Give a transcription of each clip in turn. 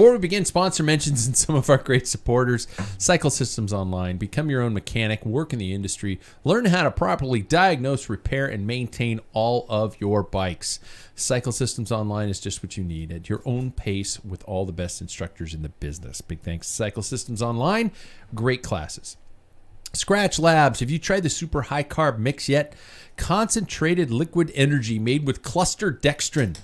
Before we begin, sponsor mentions and some of our great supporters. Cycle Systems Online. Become your own mechanic, work in the industry, learn how to properly diagnose, repair, and maintain all of your bikes. Cycle Systems Online is just what you need at your own pace with all the best instructors in the business. Big thanks to Cycle Systems Online. Great classes. Scratch Labs. Have you tried the super high carb mix yet? Concentrated liquid energy made with cluster dextrin.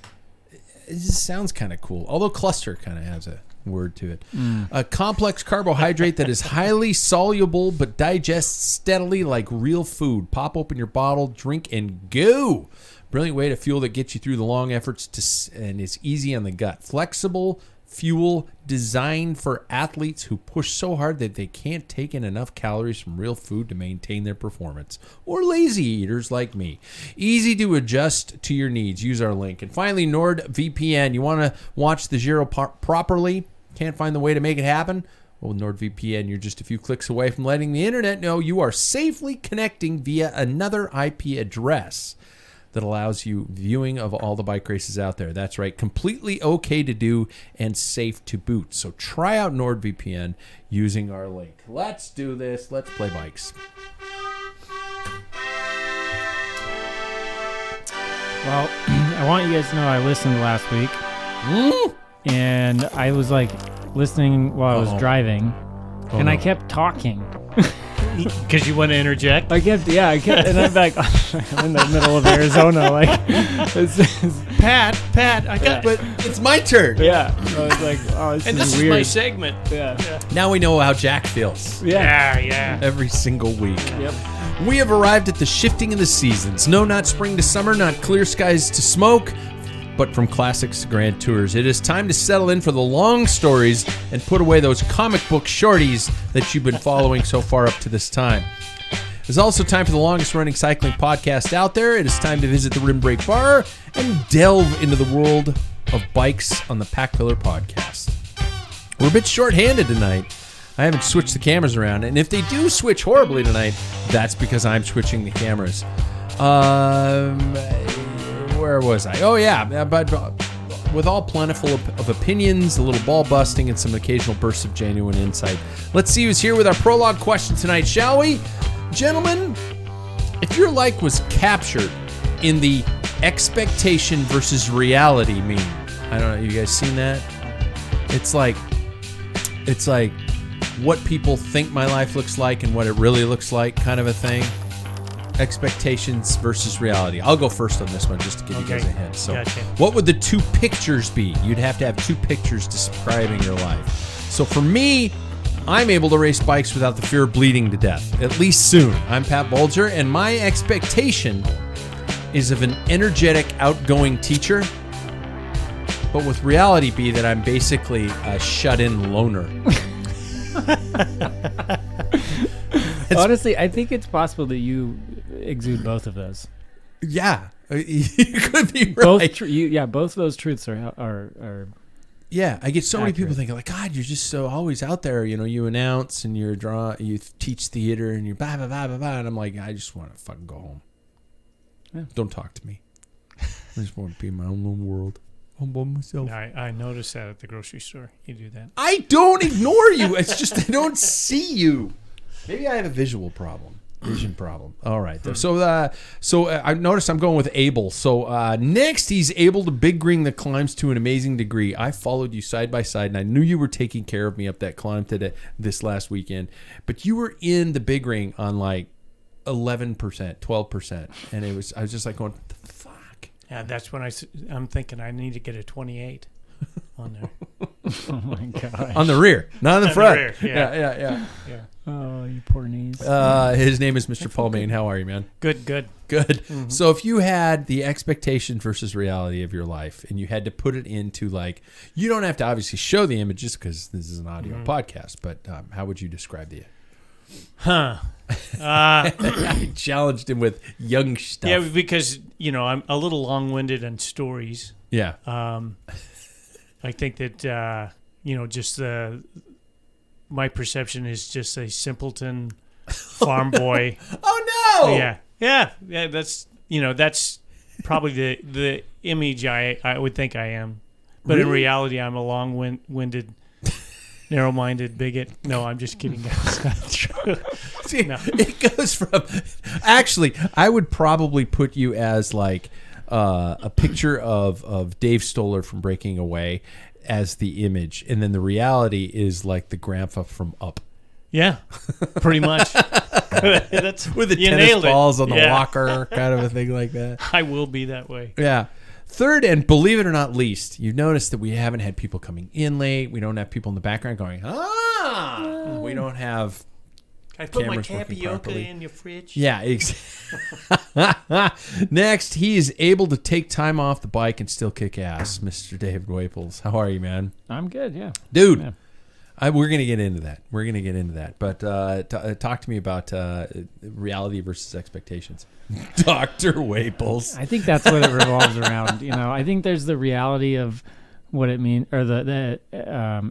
It just sounds kind of cool, although cluster kind of has a word to it. A complex carbohydrate that is highly soluble but digests steadily like real food. Pop open your bottle, drink, and go. Brilliant way to fuel that gets you through the long efforts and it's easy on the gut. Flexible fuel designed for athletes who push so hard that they can't take in enough calories from real food to maintain their performance, or lazy eaters like me. Easy to adjust to your needs. Use our link. And finally, NordVPN. You want to watch the Giro properly? Can't find the way to make it happen? Well, with NordVPN, you're just a few clicks away from letting the internet know you are safely connecting via another IP address that allows you viewing of all the bike races out there. That's right, completely okay to do and safe to boot. So try out NordVPN using our link. Let's do this. Let's play bikes. Well, I want you guys to know I listened last week, and I was like listening while I was driving, and I kept talking. Because you want to interject? I kept, and I'm like, I'm in the middle of Arizona, like, Pat, I got, but it's my turn. Yeah, I was like, oh, and this is weird. my segment. Yeah. Now we know how Jack feels. Yeah. Every single week. Yep. We have arrived at the shifting of the seasons. No, not spring to summer, not clear skies to smoke, but from classics to grand tours. It is time to settle in for the long stories and put away those comic book shorties that you've been following so far up to this time. It's also time for the longest running cycling podcast out there. It is time to visit the Rim Break Bar and delve into the world of bikes on the Pack Filler podcast. We're a bit short-handed tonight. I haven't switched the cameras around, and if they do switch horribly tonight, that's because I'm switching the cameras. Where was I? Oh, yeah. But with all plentiful of opinions, a little ball busting, and some occasional bursts of genuine insight. Let's see who's here with our prologue question tonight, shall we? Gentlemen, if your like was captured in the expectation versus reality meme, I don't know, you guys seen that? It's like what people think my life looks like and what it really looks like kind of a thing. Expectations versus reality. I'll go first on this one just to give you guys a hint. So, gotcha. What would the two pictures be? You'd have to have two pictures describing your life. So for me, I'm able to race bikes without the fear of bleeding to death, at least soon. I'm Pat Bulger, and my expectation is of an energetic, outgoing teacher, but with reality be that I'm basically a shut-in loner. Honestly, I think it's possible that you exude both of those. Yeah, you could be right. Both of those truths are. Yeah, I get so many people accurate. thinking like, God, you're just so always out there. You know, you announce and you teach theater and you're blah blah blah blah blah. And I'm like, I just want to fucking go home. Yeah. Don't talk to me. I just want to be in my own little world. I'm by myself. I noticed that at the grocery store. You do that. I don't ignore you. It's just I don't see you. Maybe I have a vision problem. All right. So I noticed I'm going with Abel. So next, he's able to big ring the climbs to an amazing degree. I followed you side by side, and I knew you were taking care of me up that climb this last weekend. But you were in the big ring on like 11%, 12, and I was just like going, what the fuck? Yeah, that's when I'm thinking I need to get a 28 on there. Oh my god! On the rear, not on the front. The rear, Yeah. Oh, you poor knees. His name is Mr. Paul Main. How are you, man? Good. Mm-hmm. So if you had the expectation versus reality of your life and you had to put it into like, you don't have to obviously show the images because this is an audio podcast, but how would you describe the I challenged him with young stuff. Yeah, because, I'm a little long-winded on stories. Yeah. I think that, just my perception is just a simpleton farm boy. Oh, no! Yeah. That's probably the image I would think I am. But in reality, I'm a long-winded, narrow-minded bigot. No, I'm just kidding. That's not true. See, No. it goes from. Actually, I would probably put you as like a picture of Dave Stoller from Breaking Away as the image, and then the reality is like the grandpa from Up. Yeah, pretty much. That's With the you tennis nailed it. balls on the Yeah. walker, kind of a thing like that. I will be that way. Yeah. Third, and believe it or not least, you've noticed that we haven't had people coming in late. We don't have people in the background going, We don't have I put my cameras working tapioca properly. in your fridge. Yeah. Next, he is able to take time off the bike and still kick ass, Mr. David Waples. How are you, man? I'm good. Yeah, Dude. Yeah. We're going to get into that. But talk to me about reality versus expectations. Dr. Waples. I think that's what it revolves around. I think there's the reality of what it means, or the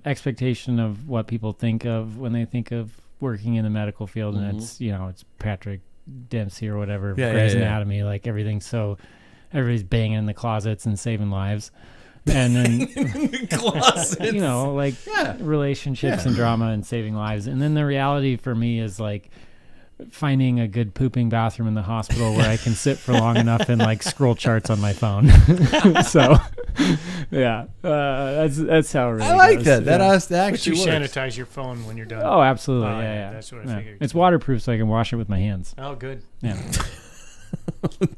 expectation of what people think of when they think of working in the medical field, and it's Patrick Dempsey or whatever, Grey's Anatomy, like everything's so everybody's banging in the closets and saving lives. And then Closets. relationships and drama and saving lives. And then the reality for me is like finding a good pooping bathroom in the hospital where I can sit for long enough and like scroll charts on my phone. So yeah, that's how it really I like goes. that. Yeah. That But actually you works. sanitize your phone when you're done. Oh, absolutely. Oh, yeah. that's what I Yeah. figured. It's waterproof, so I can wash it with my hands. Oh, good. Yeah,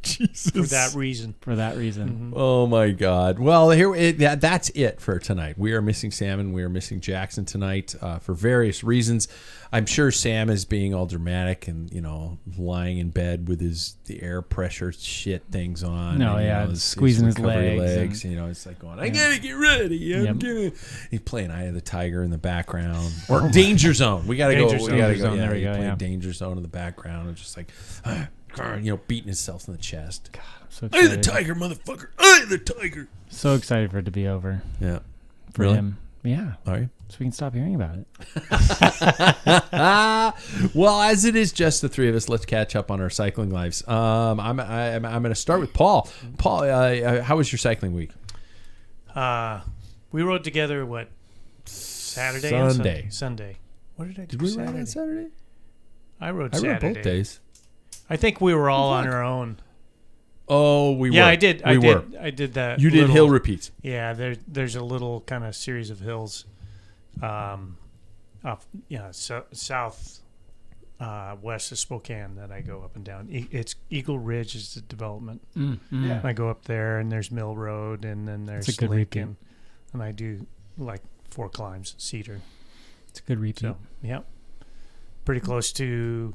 Jesus. For that reason. for that reason. Mm-hmm. Oh my God! Well, that's it for tonight. We are missing Sam and we are missing Jackson tonight for various reasons. I'm sure Sam is being all dramatic and lying in bed with the air pressure shit things on. No, and, squeezing his recovery legs it's like going, I gotta get ready. Yep. He's playing Eye of the Tiger in the background or Danger Zone. We gotta go. Danger We gotta Zone. go. There we go, Playing yeah. Danger Zone in the background and just like. Beating himself in the chest. So Eye of the excited. tiger, motherfucker! Eye of the tiger! So excited for it to be over Yeah. for Really? him. Yeah, Are you? so we can stop hearing about it. Well, as it is just the three of us, let's catch up on our cycling lives. I'm going to start with Paul. Paul, how was your cycling week? We rode together, Saturday? Sunday. And Sunday. What did I do Did we Saturday? ride on Saturday? I rode I Saturday. rode both days. I think we were all on our own. Oh, we were. Yeah, I did. We were. I did that. You did little- hill repeats. Yeah, there's a little kind of series of hills, off south west of Spokane that I go up and down. It's Eagle Ridge is the development. Yeah. I go up there and there's Mill Road and then there's It's a good Lincoln, and I do like 4 climbs, Cedar. It's a good repeat. So yeah, pretty close to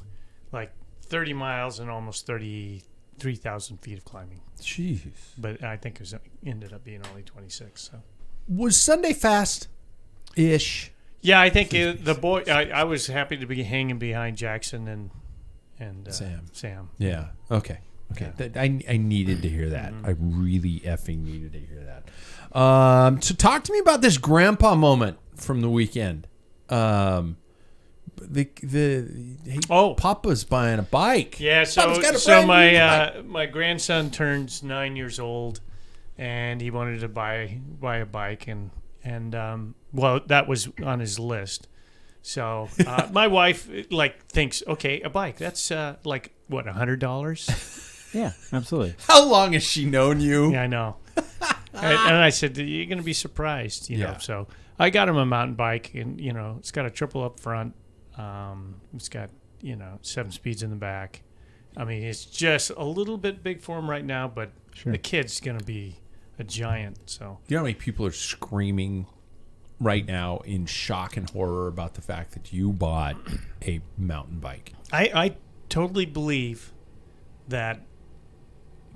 like 30 miles and almost 33,000 feet of climbing. Jeez. But I think it ended up being only 26. So. Was Sunday fast-ish? Yeah, I think the boy. I was happy to be hanging behind Jackson and Sam. Yeah. Okay. Yeah. I needed to hear that. Mm-hmm. I really effing needed to hear that. So talk to me about this grandpa moment from the weekend. Papa's buying a bike. Yeah, Papa's got a so brand new bike. my grandson turns 9 years old, and he wanted to buy a bike, and well, that was on his list. So my wife thinks, okay, a bike, that's like what, $100? Yeah, absolutely. How long has she known you? Yeah, I know. And I said, you're going to be surprised, you know. Yeah. So I got him a mountain bike, and it's got a triple up front. It's got 7 speeds in the back. I mean, it's just a little bit big for him right now, but Sure. the kid's going to be a giant. So You know how many people are screaming right now in shock and horror about the fact that you bought a mountain bike? I totally believe that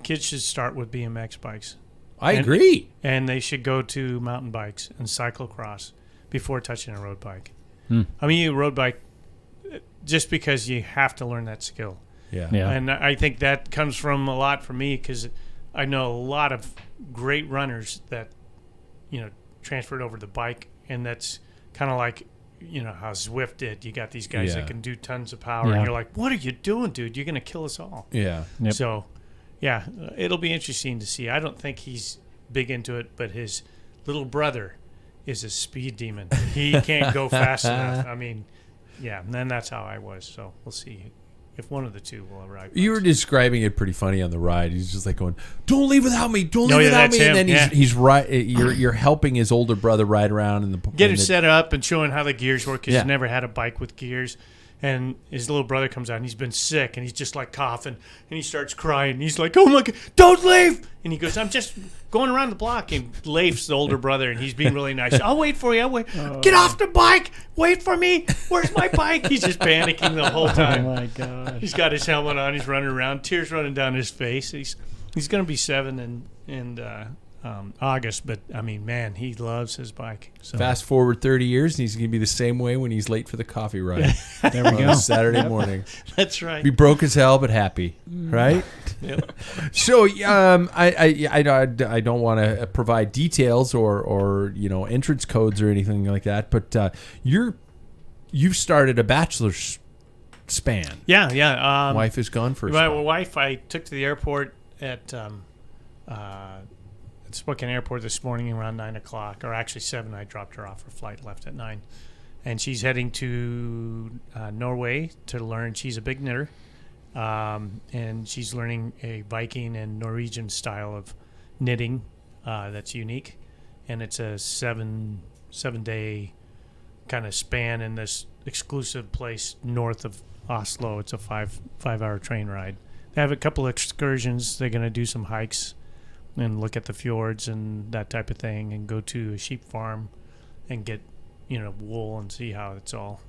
kids should start with BMX bikes. I agree. And they should go to mountain bikes and cyclocross before touching a road bike. Hmm. I mean, you road bike just because you have to learn that skill. Yeah. Yeah. And I think that comes from a lot for me because I know a lot of great runners that, transferred over to the bike. And that's kind of like, how Zwift did. You got these guys Yeah. that can do tons of power. Yeah. And you're like, what are you doing, dude? You're going to kill us all. Yeah. Yep. So, yeah, it'll be interesting to see. I don't think he's big into it, but his little brother is a speed demon. He can't go fast enough. I mean, yeah, and then that's how I was. So we'll see if one of the two will arrive. You were describing it pretty funny on the ride. He's just like going, "Don't leave without me! Don't leave without that's me!" him. And then he's right. You're helping his older brother ride around in the Get him set up and showing how the gears work. Because Yeah. he's never had a bike with gears. And his little brother comes out and he's been sick and he's just like coughing and he starts crying. And he's like, "Oh my God, don't leave!" And he goes, "I'm just going around the block." And Leif's the older brother and he's being really nice. "I'll wait for you. I'll wait. Get off the bike. Wait for me. Where's my bike?" He's just panicking the whole Oh time. my gosh. He's got his helmet on. He's running around, tears running down his face. He's going to be 7 in August, but I mean, man, he loves his bike. So. Fast forward 30 years, and he's going to be the same way when he's late for the coffee ride. There we on go. Saturday morning. That's right. Be broke as hell, but happy, right? Yep. So, I don't want to provide details or entrance codes or anything like that, but you've started a bachelor's span. Yeah. Wife is gone for a my spell. wife, I took to the airport at Spokane Airport this morning around 9 o'clock, or actually 7. I dropped her off. Her flight left at 9. And she's heading to Norway to learn. She's a big knitter. And she's learning a Viking and Norwegian style of knitting that's unique. And it's a seven-day kind of span in this exclusive place north of Oslo. It's a five-hour train ride. They have a couple excursions. They're going to do some hikes and look at the fjords and that type of thing, and go to a sheep farm and get wool and see how it's all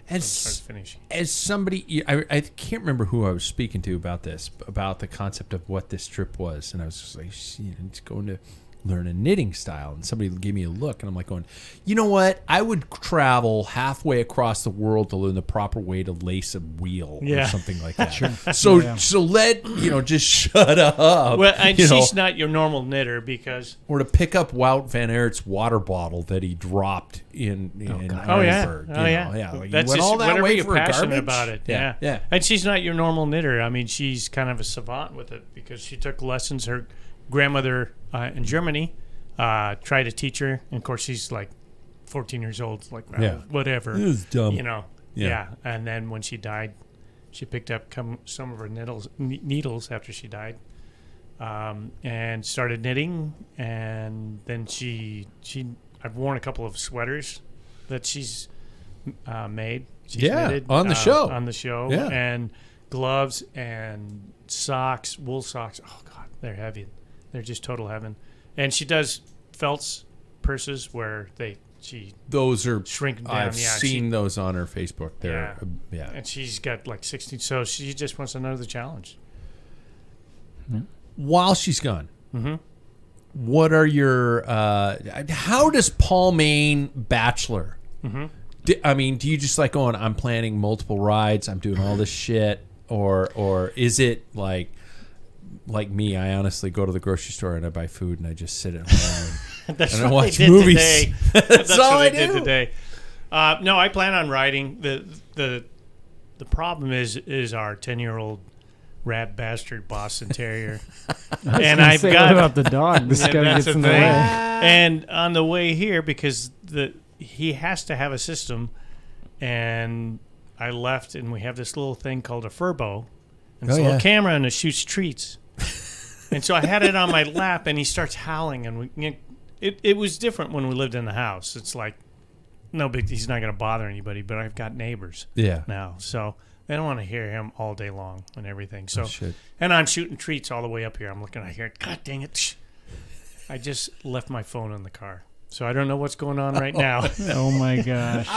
from start to finish. As somebody, I can't remember who I was speaking to about this, about the concept of what this trip was, and I was just like, it's going to learn a knitting style, and somebody gave me a look, and I'm like going, you know what? I would travel halfway across the world to learn the proper way to lace a wheel or something like that. So let just shut up. Well, and she's not your normal knitter because, or to pick up Wout van Aert's water bottle that he dropped in Iceberg. Like that's he went all that whatever way you're for passionate garbage? about it. Yeah. And she's not your normal knitter. I mean, she's kind of a savant with it because she took lessons. Her grandmother in Germany tried to teach her, and of course she's like 14 years old, like whatever. It was dumb. And then when she died, she picked up some of her needles after she died, and started knitting. And then I've worn a couple of sweaters that she's made. She's knitted, on the show. Yeah. And gloves and socks, wool socks. Oh God, they're heavy. They're just total heaven. And she does felts purses where those are shrink down. I've seen those on her Facebook. They're And she's got like 60. So she just wants to know the challenge. While she's gone, what are your? How does Paul Maine Bachelor? Do you just like going? I'm planning multiple rides. I'm doing all this shit, or is it like me? I honestly go to the grocery store and I buy food and I just sit at home That's and what I watch they did movies. Today. That's all what I they do. did today. No, I plan on riding. The problem is our 10-year-old rat bastard Boston Terrier. And I've what got about the dog? This guy that's gets the in the thing. way. And on the way here, because he has to have a system, and I left, and we have this little thing called a Furbo, and it's a little camera, and it shoots treats. And so I had it on my lap, and he starts howling, and it was different when we lived in the house. It's like, no big, he's not going to bother anybody, but I've got neighbors now, so they don't want to hear him all day long and everything. So, and I'm shooting treats all the way up here. I'm looking, I hear it. God dang it! I just left my phone in the car, so I don't know what's going on right now. Oh my gosh!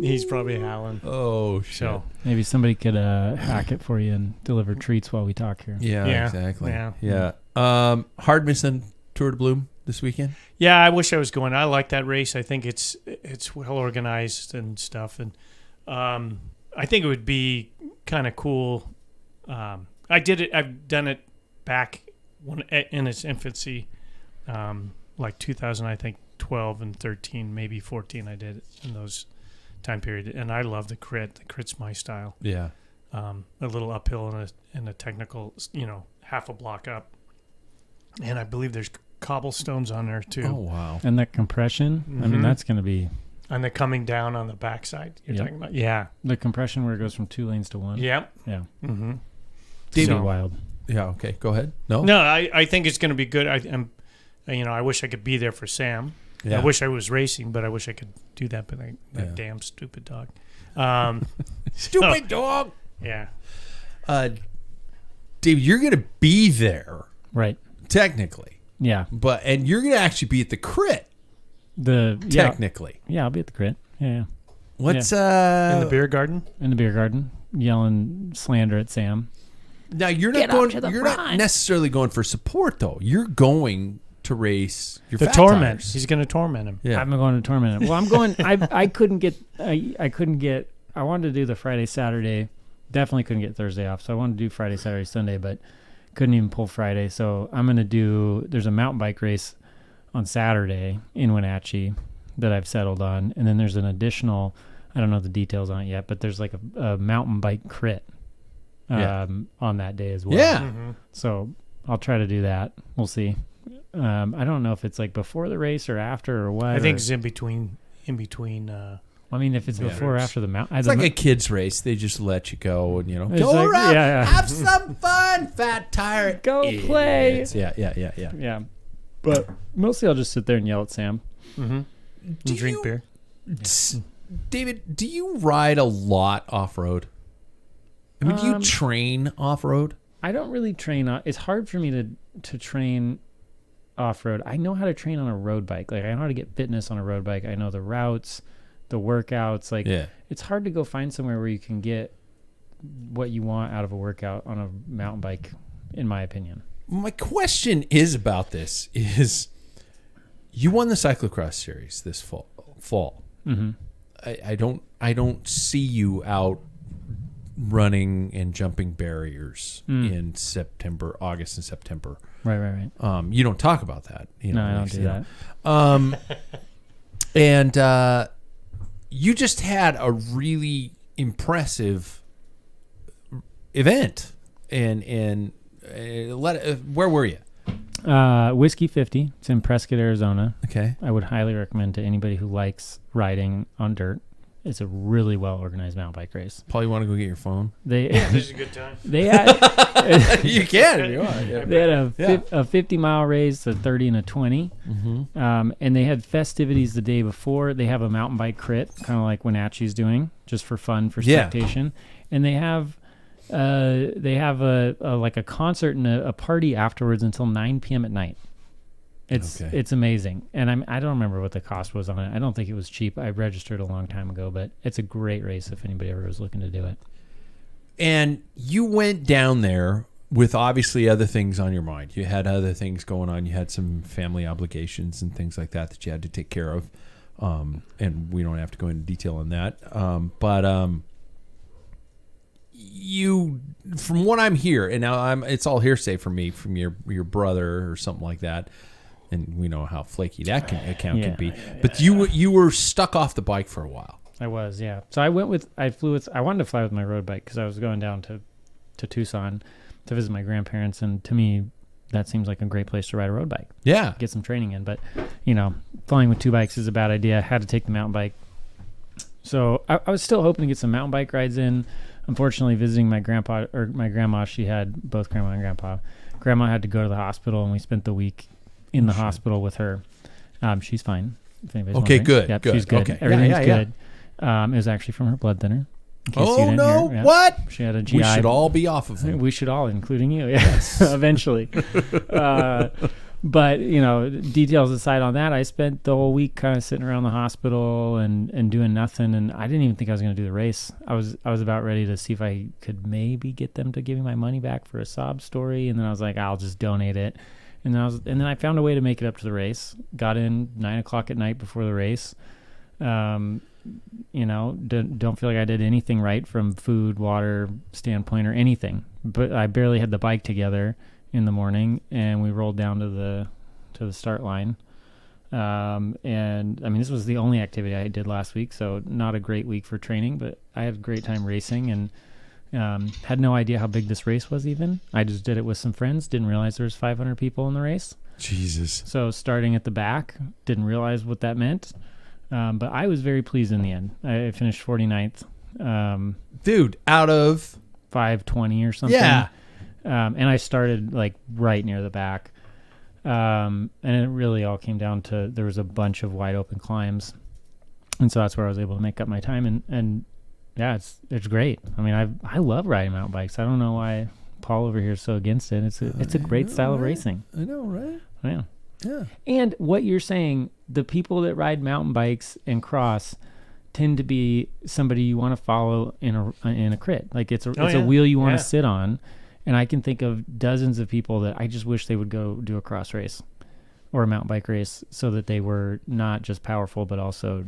He's probably howling. Oh shit! So maybe somebody could hack it for you and deliver treats while we talk here. Yeah, exactly. Yeah. Hardmison Tour de Bloom this weekend. Yeah, I wish I was going. I like that race. I think it's well organized and stuff, and I think it would be kind of cool. I've done it back in its infancy, like 2000, I think 12 and 13, maybe 14. I did it in those time period, and I love the crit. The crit's my style. Yeah, a little uphill and a technical, half a block up, and I believe there's cobblestones on there too. Oh wow. And that compression, I mean, Mhm. that's going to be And the coming down on the backside you're Yep. talking about. Yeah. the compression where it goes from 2 lanes to 1. Yep. Yeah. Mm-hmm. Pretty So- wild. Yeah. Okay. Go ahead. No. No, I think it's going to be good. I wish I could be there for Sam. Yeah. I wish I was racing, but I wish I could do that. But that Yeah. damn stupid dog. Stupid dog. Yeah. David, you're gonna be there Right. technically, Yeah. and you're gonna actually be at the crit Yeah. technically. Yeah, I'll be at the crit. Yeah. What's In the beer garden. In the beer garden, yelling slander at Sam. Now you're not going. You're not necessarily going for support though. You're going to race your The fat torment. tires. He's going to torment him. Yeah. I'm going to torment him. Well, I'm going. I couldn't get. I couldn't get. I wanted to do the Friday, Saturday. Definitely couldn't get Thursday off. So I wanted to do Friday, Saturday, Sunday, but couldn't even pull Friday. So I'm going to do. There's a mountain bike race on Saturday in Wenatchee that I've settled on, and then there's an additional. I don't know the details on it yet, but there's like a mountain bike crit Yeah. on that day as well. Yeah. Mm-hmm. So I'll try to do that. We'll see. I don't know if it's like before the race or after or what. I think or- it's in between. I mean, if it's Yeah. before or after the mountain, It's like a kids race. They just let you go and It's go like- around, yeah. have some fun, fat tire. Go play. idiots. Yeah. yeah. But mostly I'll just sit there and yell at Sam. Mm-hmm. Do Drink you- beer. David, do you ride a lot off road? I mean, do you train off road? I don't really train. It's hard for me to train off road. I know how to train on a road bike. Like I know how to get fitness on a road bike. I know the routes, the workouts. Like Yeah. it's hard to go find somewhere where you can get what you want out of a workout on a mountain bike, in my opinion. My question is about this: is you won the cyclocross series this fall? Mm-hmm. I don't see you out running and jumping barriers in August and September. Right. You don't talk about that. No, I don't do that. And you just had a really impressive event. And where were you? Whiskey 50. It's in Prescott, Arizona. Okay. I would highly recommend to anybody who likes riding on dirt. It's a really well organized mountain bike race. Paul, you want to go get your phone? They This is a good time. they had You can if you want. Yeah. they had Yeah. a 50-mile race, a 30 and a 20. Mm-hmm. And they had festivities the day before. They have a mountain bike crit, kind of like Wenatchee's doing, just for fun, for Yeah. spectation. And they have a like a concert and a party afterwards until 9 p.m. at night. Okay. It's amazing. And I don't remember what the cost was on it. I don't think it was cheap. I registered a long time ago, but it's a great race if anybody ever was looking to do it. And you went down there with obviously other things on your mind. You had other things going on. You had some family obligations and things like that you had to take care of. And we don't have to go into detail on that. But you, from what I'm here, and now it's all hearsay from me, from your brother or something like that. And we know how flaky that account can be. But you were stuck off the bike for a while. I was, yeah. So I wanted to fly with my road bike because I was going down to Tucson to visit my grandparents. And to me, that seems like a great place to ride a road bike, Yeah. get some training in. But, flying with 2 bikes is a bad idea. I had to take the mountain bike. So I was still hoping to get some mountain bike rides in. Unfortunately, visiting my grandma, she had both grandma and grandpa. Grandma had to go to the hospital, and we spent the week in the hospital with her. She's fine. If anybody's Okay, wondering. good, Yep, good. she's good. Okay. Yeah, Everything's yeah, yeah. good. It was actually from her blood thinner. in case you Oh, didn't no. hear. Yeah. What? She had a GI. We should all be off of them. We should all, including you. Yes, eventually. But details aside on that, I spent the whole week kind of sitting around the hospital and doing nothing, and I didn't even think I was going to do the race. I was about ready to see if I could maybe get them to give me my money back for a sob story, and then I was like, I'll just donate it. And then I found a way to make it up to the race. Got in 9:00 at night before the race. Don't feel like I did anything right from food, water standpoint or anything. But I barely had the bike together in the morning, and we rolled down to the start line. And I mean, this was the only activity I did last week, so not a great week for training, but I had a great time racing, and Had no idea how big this race was even. I just did it with some friends. Didn't realize there was 500 people in the race. Jesus. So starting at the back, didn't realize what that meant. But I was very pleased in the end. I finished 49th. Dude, out of 520 or something. Yeah. And I started like right near the back. And it really all came down to there was a bunch of wide open climbs. And so that's where I was able to make up my time. And yeah, it's great. I mean, I love riding mountain bikes. I don't know why Paul over here is so against it. It's a great style of racing. I know, right? Yeah. Yeah. And what you're saying, the people that ride mountain bikes and cross tend to be somebody you want to follow in a crit. Like it's a wheel you want to sit on. And I can think of dozens of people that I just wish they would go do a cross race or a mountain bike race so that they were not just powerful, but also,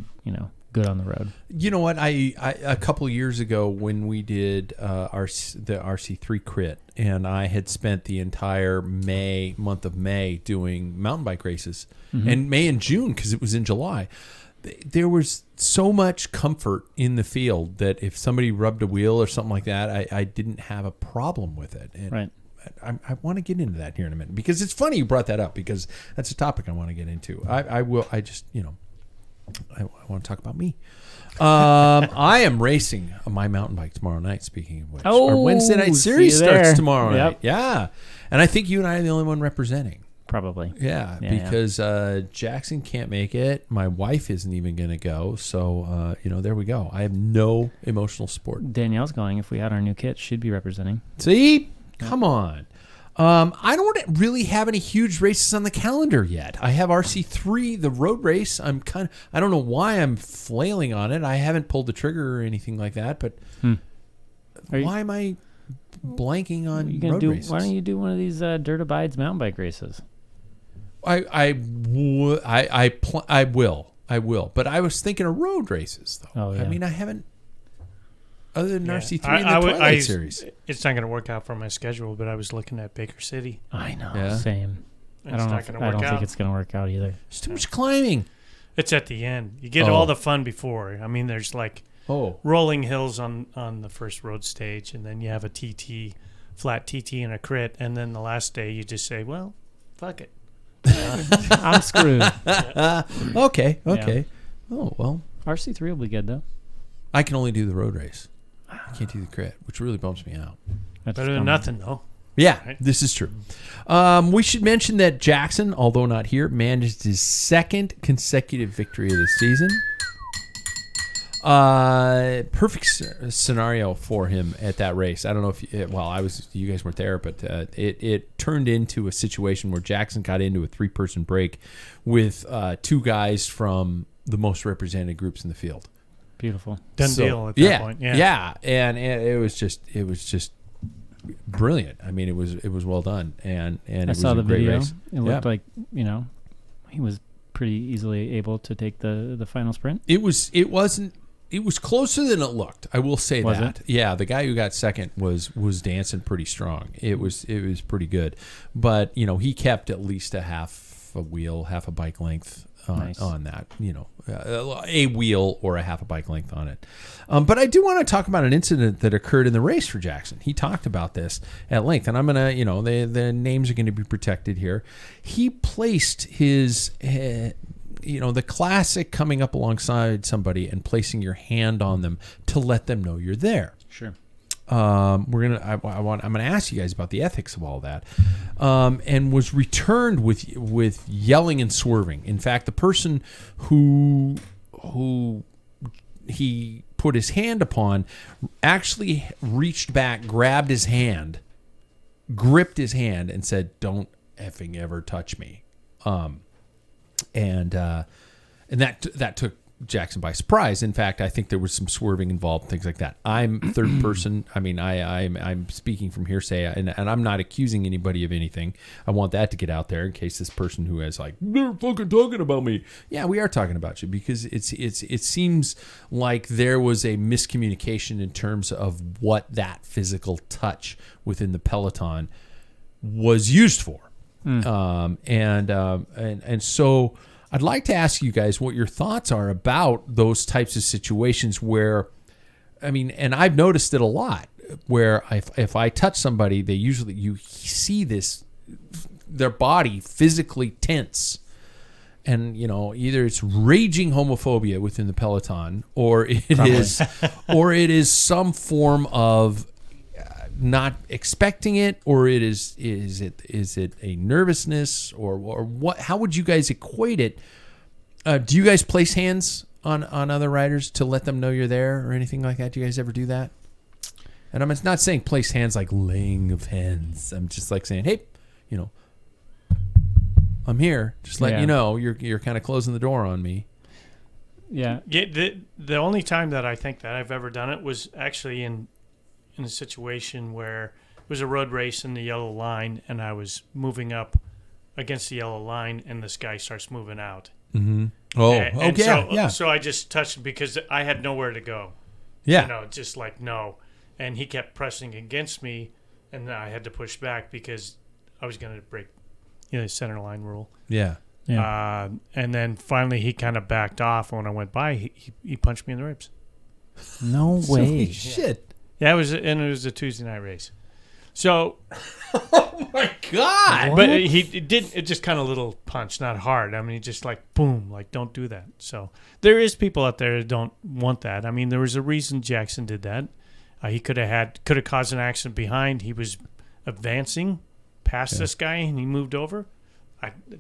good on the road. You know what? I a couple of years ago when we did the RC3 crit, and I had spent the entire month of May doing mountain bike races, and May and June because it was in July. There was so much comfort in the field that if somebody rubbed a wheel or something like that, I didn't have a problem with it. And right. I want to get into that here in a minute because it's funny you brought that up because that's a topic I want to get into. I want to talk about me. I am racing my mountain bike tomorrow night, speaking of which. Our Wednesday night series starts tomorrow night. Yeah. And I think you and I are the only one representing. Probably. Yeah, because Jackson can't make it. My wife isn't even going to go. So, there we go. I have no emotional support. Danielle's going. If we had our new kit, she'd be representing. See? Come on. I don't really have any huge races on the calendar yet. I have RC3, the road race. I don't know why I'm flailing on it. I haven't pulled the trigger or anything like that, but why am I blanking on road races? Why don't you do one of these Dirt Abides mountain bike races? I will. But I was thinking of road races, though. Oh, yeah. I mean, I haven't, other than RC3 and the Twilight series. It's not going to work out for my schedule, but I was looking at Baker City. I know. Yeah. Same. I don't think it's going to work out either. There's too much climbing. It's at the end. You get all the fun before. I mean, there's like rolling hills on the first road stage, and then you have a flat TT and a crit, and then the last day you just say, well, fuck it. I'm screwed. Okay. Yeah. Oh, well. RC3 will be good, though. I can only do the road race. I can't do the crit, which really bumps me out. That's better than nothing, though. Yeah, right? This is true. We should mention that Jackson, although not here, managed his second consecutive victory of the season. Perfect scenario for him at that race. I don't know if you guys weren't there, but it turned into a situation where Jackson got into a 3-person break with 2 guys from the most represented groups in the field. Beautiful. Done deal at that point. Yeah. And it was just brilliant. I mean, it was well done, and it was a great race. It looked like he was pretty easily able to take the final sprint. It was closer than it looked. I will say that. Yeah, the guy who got second was dancing pretty strong. It was pretty good, but he kept at least a half a bike length on that. A wheel or a half a bike length on it. But I do want to talk about an incident that occurred in the race for Jackson. He talked about this at length, and I'm gonna the names are going to be protected here. He placed his. The classic coming up alongside somebody and placing your hand on them to let them know you're there. Sure. I'm gonna ask you guys about the ethics of all that, and was returned with yelling and swerving. In fact, the person who he put his hand upon actually reached back, grabbed his hand, gripped his hand, and said, "Don't effing ever touch me." And that took Jackson by surprise. In fact, I think there was some swerving involved, things like that. I'm third person. I mean, I'm speaking from hearsay, and I'm not accusing anybody of anything. I want that to get out there in case this person who has they're fucking talking about me. Yeah, we are talking about you because it seems like there was a miscommunication in terms of what that physical touch within the peloton was used for. And so I'd like to ask you guys what your thoughts are about those types of situations where, and I've noticed it a lot. where if I touch somebody, you see their body physically tense. And, either it's raging homophobia within the Peloton, or it is some form of not expecting it, or is it a nervousness, or what? How would you guys equate it? Do you guys place hands on other riders to let them know you're there, or anything like that? Do you guys ever do that? And I'm not saying place hands like laying of hands. I'm just like saying, hey, I'm here. Just letting you know you're kind of closing the door on me. Yeah. The only time that I think that I've ever done it was actually in a situation where it was a road race in the yellow line, and I was moving up against the yellow line, and this guy starts moving out. Mm-hmm. Oh, and so I just touched him because I had nowhere to go. Yeah. Just like no. And he kept pressing against me, and I had to push back because I was going to break the center line rule. Yeah. Yeah. And then finally he kind of backed off. When I went by, he punched me in the ribs. No way. Holy shit. Yeah, it was a Tuesday night race. So, oh my God! But it just kind of little punch, not hard. I mean, he just like boom, like don't do that. So there is people out there that don't want that. I mean, there was a reason Jackson did that. He could have caused an accident behind. He was advancing past this guy, and he moved over.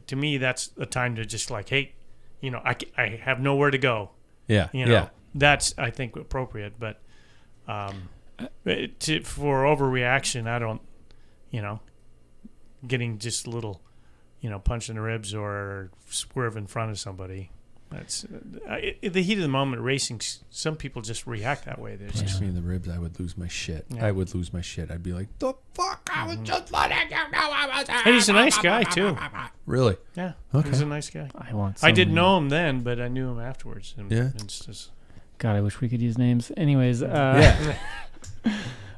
To me, that's a time to just like, hey, I have nowhere to go. Yeah, That's I think appropriate, but for overreaction, I don't, getting just a little, punch in the ribs or swerve in front of somebody. That's the heat of the moment racing. Some people just react that way. Punch me in the ribs, I would lose my shit. Yeah. I would lose my shit. I'd be like, the fuck? I was just letting you know I was. And he's a nice guy too. Really? Yeah. Okay. He's a nice guy. I didn't know him then, but I knew him afterwards. And it's just, God, I wish we could use names. Anyways. Yeah.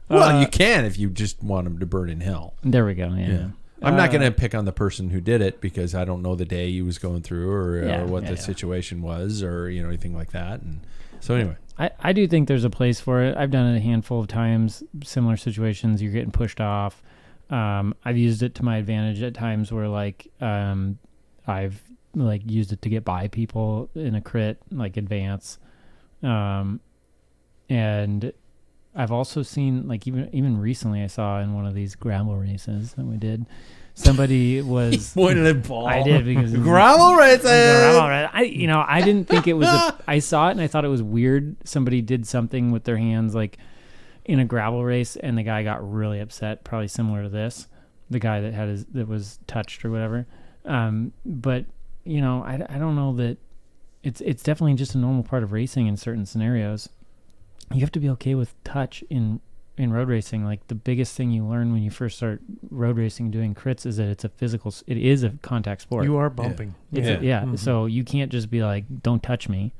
Well, you can if you just want him to burn in hell. There we go. Yeah. I'm not going to pick on the person who did it because I don't know the day he was going through or what the situation was or anything like that. And so anyway, I do think there's a place for it. I've done it a handful of times. Similar situations, you're getting pushed off. I've used it to my advantage at times where I've used it to get by people in a crit, like advance. And I've also seen, even recently I saw in one of these gravel races that we did, somebody was... pointed at ball. I did because... gravel races! I didn't think it was... I saw it and I thought it was weird. Somebody did something with their hands, in a gravel race, and the guy got really upset, probably similar to this, the guy that was touched or whatever. But, I don't know that... It's definitely just a normal part of racing in certain scenarios. You have to be okay with touch in road racing. Like the biggest thing you learn when you first start road racing doing crits is that it is a contact sport. You are bumping. Yeah. So you can't just be like, don't touch me.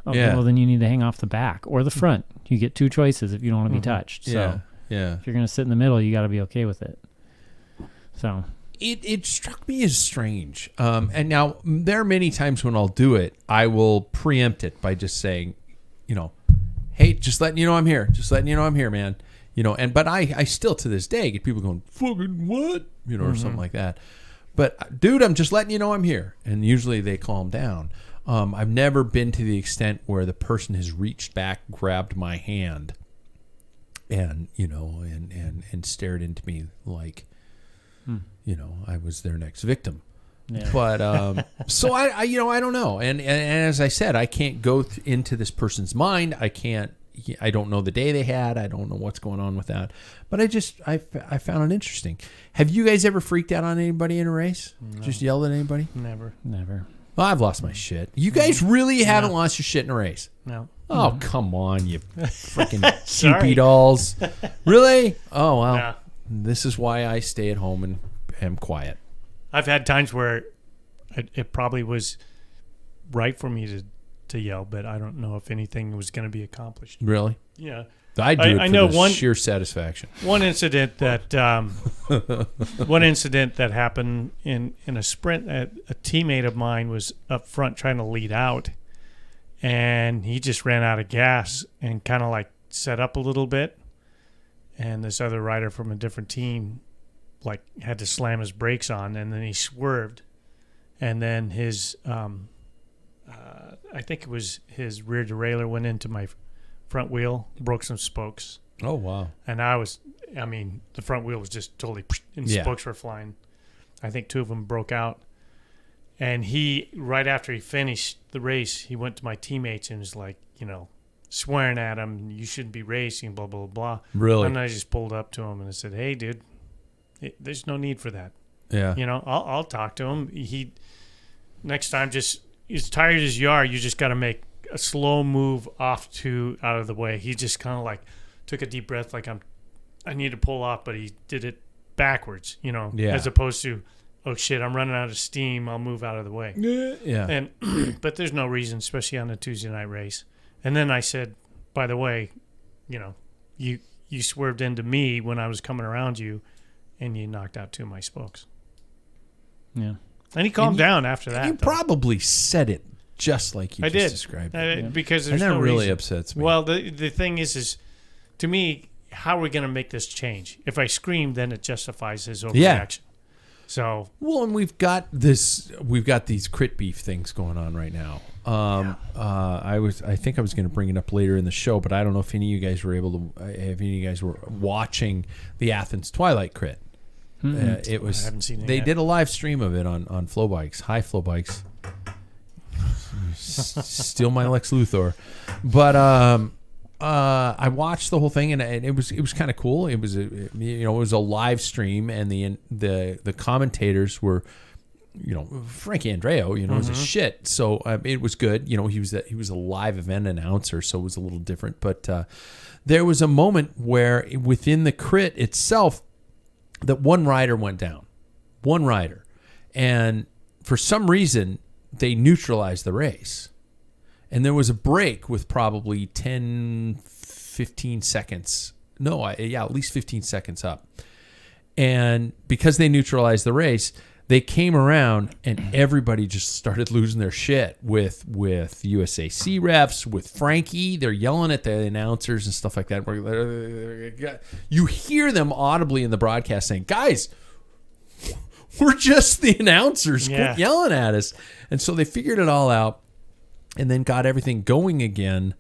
Oh, yeah. Well, then you need to hang off the back or the front. You get two choices if you don't want to be touched. So if you're going to sit in the middle, you got to be okay with it. So it struck me as strange. And now there are many times when I'll do it, I will preempt it by just saying, hey, just letting you know I'm here. Just letting you know I'm here, man. But I still to this day get people going, fucking what? Or something like that. But dude, I'm just letting you know I'm here. And usually they calm down. I've never been to the extent where the person has reached back, grabbed my hand, and and stared into me like, I was their next victim. Yeah. But so I don't know, and as I said, I can't go into this person's mind. I don't know the day they had. I don't know what's going on with that. But I found it interesting. Have you guys ever freaked out on anybody in a race? No. Just yelled at anybody? Never. Well, I've lost my shit. You guys really haven't lost your shit in a race? No. Oh, come on, you freaking Cupid dolls. Really? Oh, well, No. This is why I stay at home and am quiet. I've had times where it probably was right for me to yell, but I don't know if anything was going to be accomplished. Really? Yeah. I do it I for know the sheer satisfaction. One incident that happened in a sprint. A teammate of mine was up front trying to lead out, and he just ran out of gas and kind of set up a little bit, and this other rider from a different team like had to slam his brakes on, and then he swerved, and then his I think it was his rear derailleur went into my front wheel, broke some spokes. Oh, wow. And the front wheel was just totally, and spokes were flying. I think 2 of them broke out. And he, right after he finished the race, he went to my teammates and was like, swearing at him, you shouldn't be racing, blah, blah, blah. Really? And I just pulled up to him and I said, hey, dude, there's no need for that. Yeah. I'll talk to him. Next time, just as tired as you are, you just got to make a slow move out of the way. He just kind of like took a deep breath, like I need to pull off, but he did it backwards, as opposed to, oh shit, I'm running out of steam, I'll move out of the way. Yeah. And but there's no reason, especially on a Tuesday night race. And then I said, by the way, you swerved into me when I was coming around you, and you knocked out 2 of my spokes. Yeah. And he calmed down after that. You probably said it just like you just described it. Because there's no really reason. Upsets me. Well, the thing is to me, how are we going to make this change? If I scream, then it justifies his overreaction. So and we've got these crit beef things going on right now. I think I was going to bring it up later in the show, but I don't know if any of you guys were watching the Athens Twilight crit. It was. I haven't seen it they yet. did a live stream of it on Flow Bikes, High Flow Bikes. Steal my Lex Luthor, but I watched the whole thing and it was kind of cool. It was it was a live stream, and the commentators were Frankie Andreo was a shit, so it was good. He was a live event announcer, so it was a little different. But there was a moment where within the crit itself, that one rider went down, and for some reason they neutralized the race. And there was a break with probably 10, 15 seconds. At least 15 seconds up. And because they neutralized the race, they came around and everybody just started losing their shit with USAC refs, with Frankie. They're yelling at the announcers and stuff like that. You hear them audibly in the broadcast saying, guys, we're just the announcers. Quit yelling at us. And so they figured it all out, and then got everything going again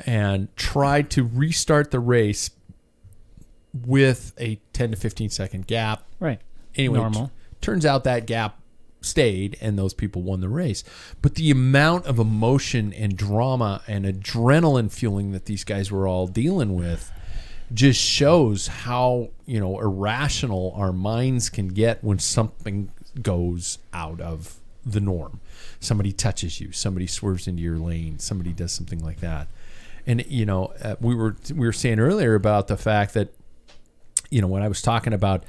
and tried to restart the race with a 10 to 15 second gap. Right. Anyway, normal. Turns out that gap stayed and those people won the race. But the amount of emotion and drama and adrenaline fueling that these guys were all dealing with just shows how, irrational our minds can get when something goes out of the norm. Somebody touches you, somebody swerves into your lane, somebody does something like that. And we were saying earlier about the fact that when I was talking about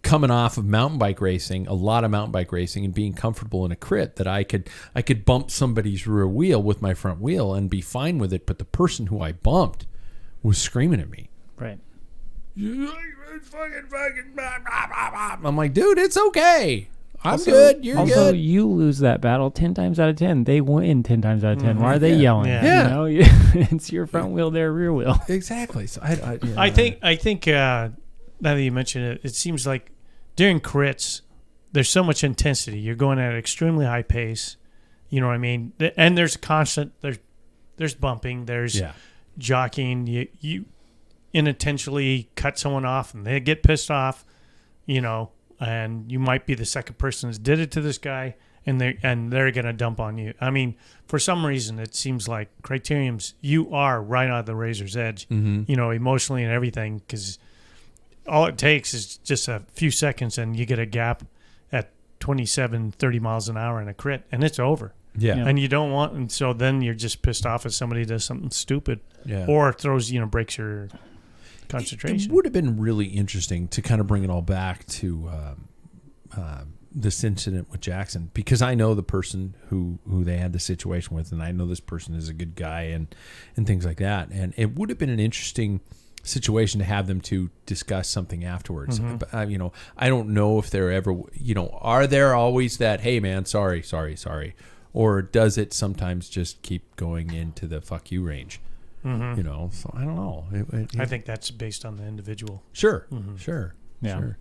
coming off of mountain bike racing, a lot of mountain bike racing, and being comfortable in a crit, that I could bump somebody's rear wheel with my front wheel and be fine with it, but the person who I bumped was screaming at me. Right. I'm like, dude, it's okay. I'm good. You're good. Also, you lose that battle 10 times out of 10. They win 10 times out of 10. Why are they yelling? Yeah. It's your front wheel, their rear wheel. Exactly. So I think now that you mention it, it seems like during crits, there's so much intensity. You're going at an extremely high pace. You know what I mean? And there's constant. There's bumping. There's jockeying. You unintentionally cut someone off, and they get pissed off. And you might be the second person that did it to this guy, and they're gonna dump on you. I mean, for some reason, it seems like Criterium's, you are right on the razor's edge, emotionally and everything, because all it takes is just a few seconds, and you get a gap at 27, 30 miles an hour in a crit, and it's over. Yeah. And you don't want, and so then you're just pissed off if somebody does something stupid, or throws, breaks your concentration. It would have been really interesting to kind of bring it all back to this incident with Jackson, because I know the person who they had the situation with, and I know this person is a good guy and things like that. And it would have been an interesting situation to have them to discuss something afterwards. But, I don't know if they're ever, are there always that, hey man, sorry, or does it sometimes just keep going into the fuck you range? You know, so I don't know. I think that's based on the individual. Sure. Yeah. Sure.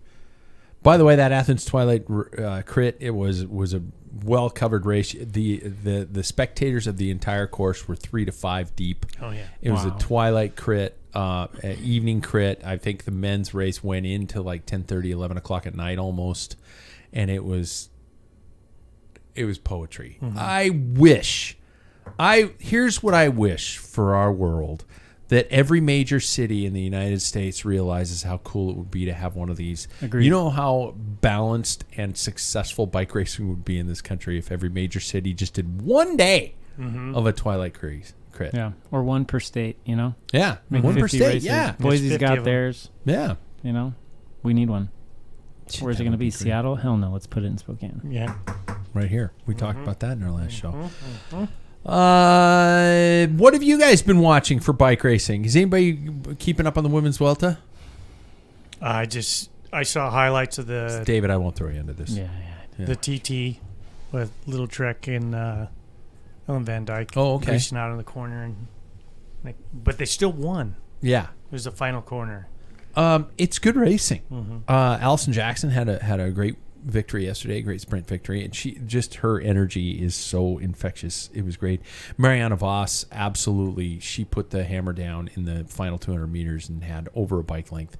By the way, that Athens Twilight crit, it was a well covered race. The spectators of the entire course were 3 to 5 deep. Oh yeah, It was a Twilight crit, an evening crit. I think the men's race went into like 10:30, 11 o'clock at night almost, and it was poetry. Here's what I wish for our world. That every major city in the United States realizes how cool it would be to have one of these. Agreed. You know how balanced and successful bike racing would be in this country if every major city just did one day of a Twilight crit. Yeah, or one per state, you know? Yeah, Make one per 50 state, races. yeah. Boise's 50 got of them. theirs, Yeah. you know? We need one. Where's it That going to would be? great. Seattle? Hell no, let's put it in Spokane. yeah. Right here. We talked about that in our last show. What have you guys been watching for bike racing? Is anybody keeping up on the women's Vuelta? I saw highlights of the David, I won't throw you into this. Yeah. the TT with Little Trek and Ellen Van Dyke. Oh, okay. Racing out in the corner, but they still won. Yeah. It was the final corner. It's good racing. Allison Jackson had a great victory yesterday, a great sprint victory, and her energy is so infectious. It was great. Mariana Voss, absolutely, she put the hammer down in the final 200 meters and had over a bike length.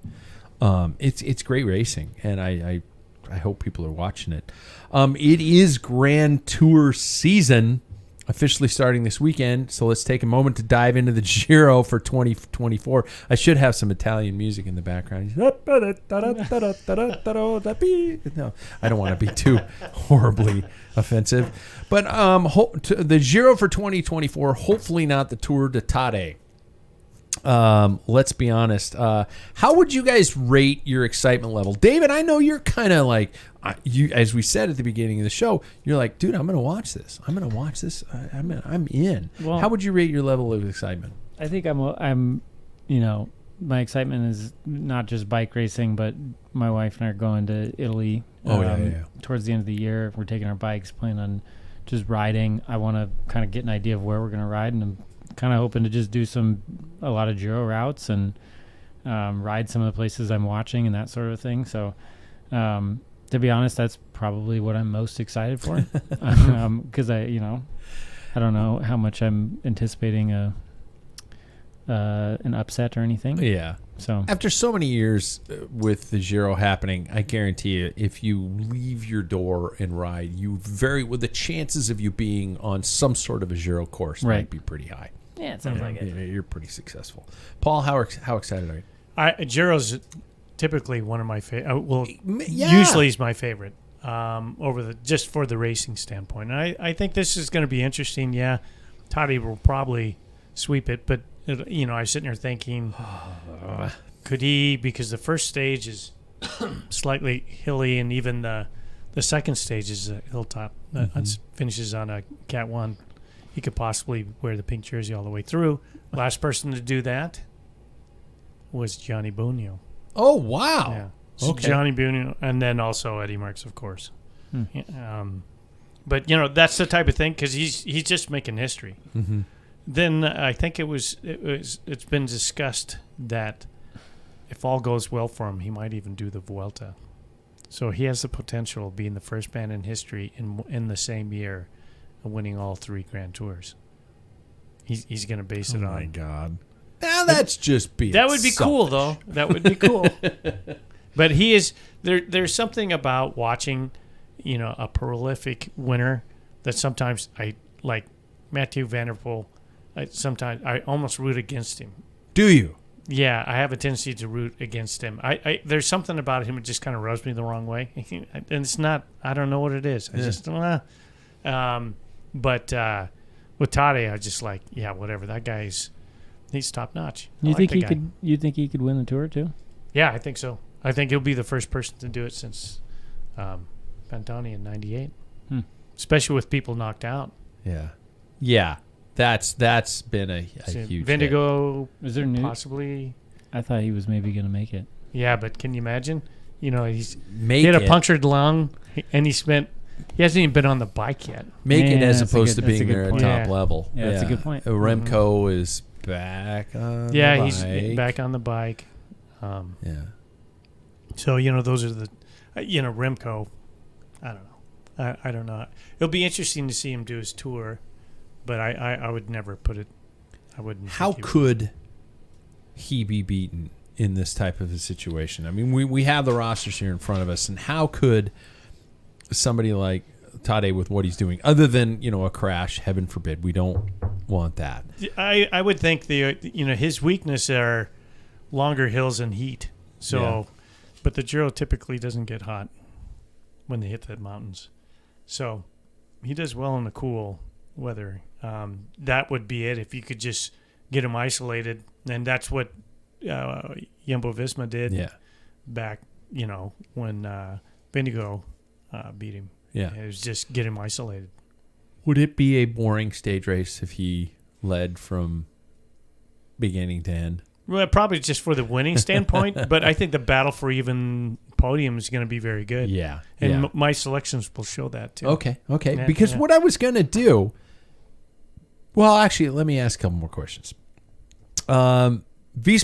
It's great racing, and I hope people are watching it. It is Grand Tour season, officially starting this weekend, so let's take a moment to dive into the Giro for 2024. I should have some Italian music in the background. No, I don't want to be too horribly offensive. But the Giro for 2024, hopefully not the Tour d'Italia. Let's be honest. How would you guys rate your excitement level? David, I know you're kind of like, as we said at the beginning of the show, you're like, dude, I'm going to watch this. I'm in. Well, how would you rate your level of excitement? I think I'm, my excitement is not just bike racing, but my wife and I are going to Italy. Towards the end of the year, we're taking our bikes, planning on just riding. I want to kind of get an idea of where we're going to ride, and I'm kind of hoping to just do a lot of Giro routes and ride some of the places I'm watching and that sort of thing. So, to be honest, that's probably what I'm most excited for, because I don't know how much I'm anticipating an upset or anything. Yeah. So after so many years with the Giro happening, I guarantee you, if you leave your door and ride, the chances of you being on some sort of a Giro course might be pretty high. yeah, it sounds like it. You're pretty successful. Paul, how excited are you? Giro's typically one of my favorite. Usually is my favorite just for the racing standpoint. And I think this is going to be interesting. Yeah, Toddy will probably sweep it, but I was sitting there thinking, could he? Because the first stage is slightly hilly, and even the second stage is a hilltop. That finishes on a Cat 1. He could possibly wear the pink jersey all the way through. Last person to do that was Johnny Bunio. Oh, wow. Yeah. So Okay. Johnny Bunio, and then also Eddie Merckx, of course. But that's the type of thing, because he's just making history. Mm-hmm. Then I think it's been discussed that if all goes well for him, he might even do the Vuelta. So he has the potential of being the first man in history in the same year of winning all 3 Grand Tours. He's going to base it on. Oh my God! Now that's just being. That would be cool, selfish. though. That would be cool. But he is there. There's something about watching, a prolific winner that sometimes I like. Mathieu Van Der Poel. Sometimes I almost root against him. Do you? Yeah, I have a tendency to root against him. There's something about him that just kind of rubs me the wrong way, and it's not. I don't know what it is. I just don't know. But with Tade, I just like, yeah, whatever. That he's top notch. You think he could? You think he could win the Tour too? Yeah, I think so. I think he'll be the first person to do it since Pantani in '98, especially with people knocked out. Yeah. That's been a huge Vindigo. Is there news? Possibly. I thought he was maybe going to make it. Yeah, but can you imagine? He Make had a it. punctured lung, and he hasn't even been on the bike yet. Make it Yeah, as that's a opposed good- to that's a being good there at point. top Yeah. level. Yeah, that's a good point. Remco is back on Yeah, the he's bike. back on the bike. Yeah. So, those are the, Remco, I don't know. I don't know. It'll be interesting to see him do his tour, but I would never put it, I wouldn't. How could he be beaten in this type of a situation? I mean, we have the rosters here in front of us, and how could somebody like Tade with what he's doing, other than, a crash, heaven forbid, we don't want that. I would think his weakness are longer hills and heat. So, but the Giro typically doesn't get hot when they hit the mountains. So he does well in the cool weather. That would be it. If you could just get him isolated, and that's what Jumbo-Visma did back, when Vindigo beat him. Yeah. It was just get him isolated. Would it be a boring stage race if he led from beginning to end? Well, probably just for the winning standpoint, but I think the battle for even podium is going to be very good. Yeah. And my selections will show that too. Okay. Yeah, Because what I was going to do, well, actually, let me ask a couple more questions. Visma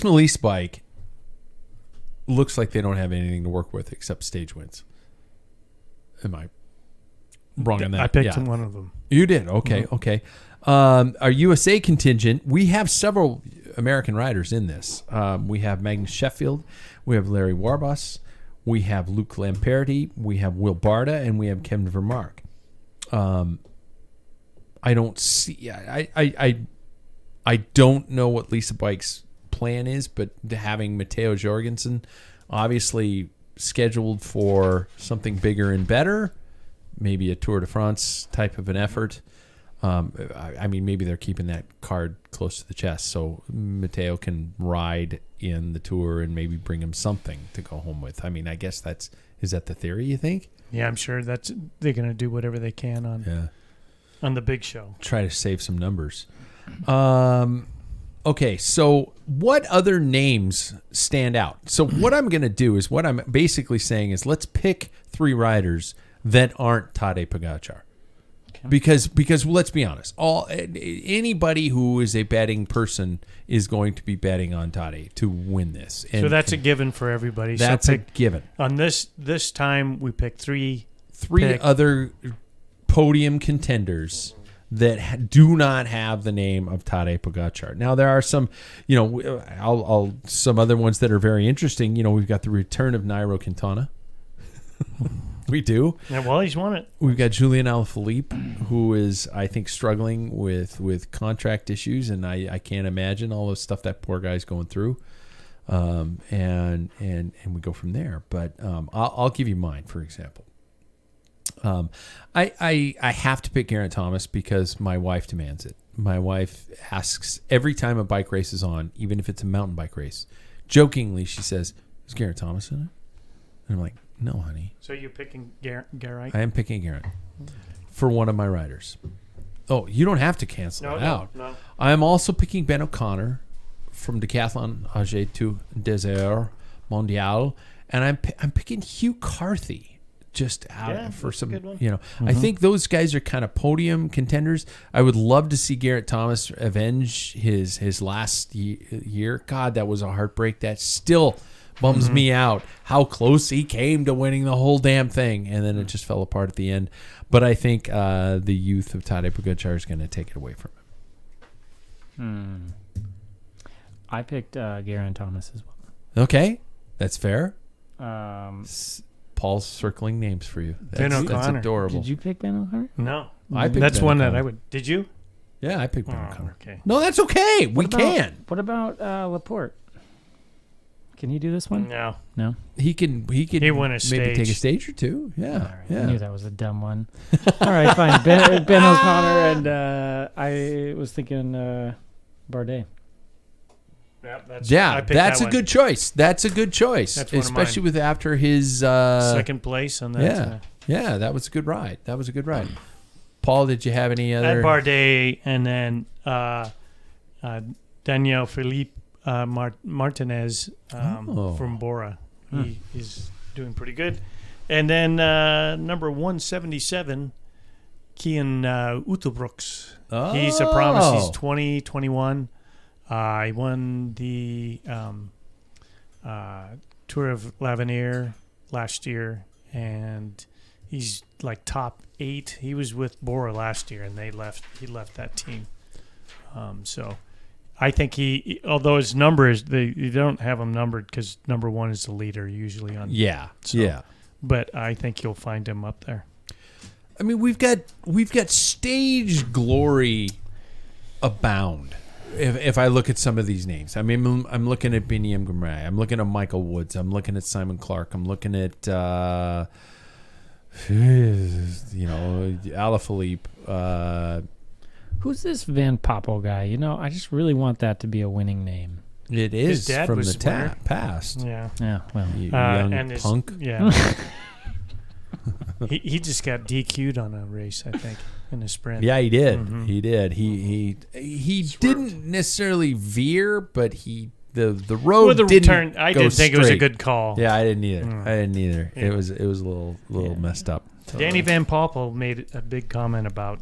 Lease bike looks like they don't have anything to work with except stage wins. Am I wrong on that? I picked one of them. You did? Okay, okay. Our USA contingent, we have several American riders in this. We have Magnus Sheffield, we have Larry Warbus, we have Luke Lamperti, we have Will Barda, and we have Kevin Vermark. I don't see. I don't know what Lisa Bike's plan is, but having Matteo Jorgensen obviously scheduled for something bigger and better, maybe a Tour de France type of an effort. I mean, maybe they're keeping that card close to the chest so Matteo can ride in the Tour and maybe bring him something to go home with. I mean, I guess is that the theory, you think? Yeah, I'm sure they're going to do whatever they can on the big show. Try to save some numbers. Okay, so what other names stand out? So what I'm going to do is, what I'm basically saying is, let's pick 3 riders that aren't Tadej Pogačar. Okay. Because let's be honest, anybody who is a betting person is going to be betting on Tadej to win this. And so that's a given for everybody. That's a given. On this time, we picked three other podium contenders that do not have the name of Tadej Pogačar. Now there are some, some other ones that are very interesting. We've got the return of Nairo Quintana. We do. Yeah, well, he's won it. We've got Julian Alaphilippe, who is, I think, struggling with contract issues, and I can't imagine all the stuff that poor guy's going through. And we go from there. But I'll give you mine, for example. I have to pick Geraint Thomas because my wife demands it. My wife asks every time a bike race is on, even if it's a mountain bike race, jokingly she says, "Is Geraint Thomas in it?" And I'm like, "No, honey." So you're picking Geraint? I am picking Geraint for one of my riders. Oh, you don't have to cancel it out. No. I am also picking Ben O'Connor from Decathlon AG to Desert Mondial, and I'm picking Hugh Carthy. Just out for some, I think those guys are kind of podium contenders. I would love to see Geraint Thomas avenge his last year. God, that was a heartbreak. That still bums me out. How close he came to winning the whole damn thing, and then it just fell apart at the end. But I think the youth of Tadej Pogačar is going to take it away from him. I picked Geraint Thomas as well. Okay, that's fair. Paul's circling names for you. Ben O'Connor. That's adorable. Did you pick Ben O'Connor? No. I picked That's Ben one O'Connor. that I would. Did you? Yeah, I picked Ben O'Connor. Okay. No, that's okay. We can. What about Laporte? Can he do this one? No. He can. He won a maybe stage. take a stage or two. Yeah. All right. Yeah. I knew that was a dumb one. All right, fine. Ben O'Connor, and I was thinking Bardet. That's a good choice. That's a good choice, That's one of especially mine. with after his Second place on that. Yeah, that was a good ride. Paul, did you have any other? At Bardet, and then Daniel Philippe Martinez from Bora. He is doing pretty good. And then number 177, Kian Utelbrooks. Oh. He's a promise. He's 20, 21. He won the Tour of l'Avenir last year, and he's like top 8. He was with Bora last year, and he left that team. So I think although his number is, you don't have him numbered because number 1 is the leader usually on. Yeah, so, yeah. But I think you'll find him up there. I mean, we've got stage glory abound. If I look at some of these names, I mean, I'm looking at Biniam Gumray, I'm looking at Michael Woods, I'm looking at Simon Clark, I'm looking at Alaphilippe. Who's this Van Poppel guy? I just really want that to be a winning name. It His is dad from was the past. Yeah. Yeah, well. You And young his- punk. Yeah. he just got DQ'd on a race, I think, in a sprint. Yeah, he did. Mhm. He did. He didn't necessarily veer, but the road With the didn't turn, I go didn't think it was a straight. good call. Yeah, I didn't either. Mm. I didn't either. Yeah. It was a little messed up. Danny Van Poppel made a big comment about,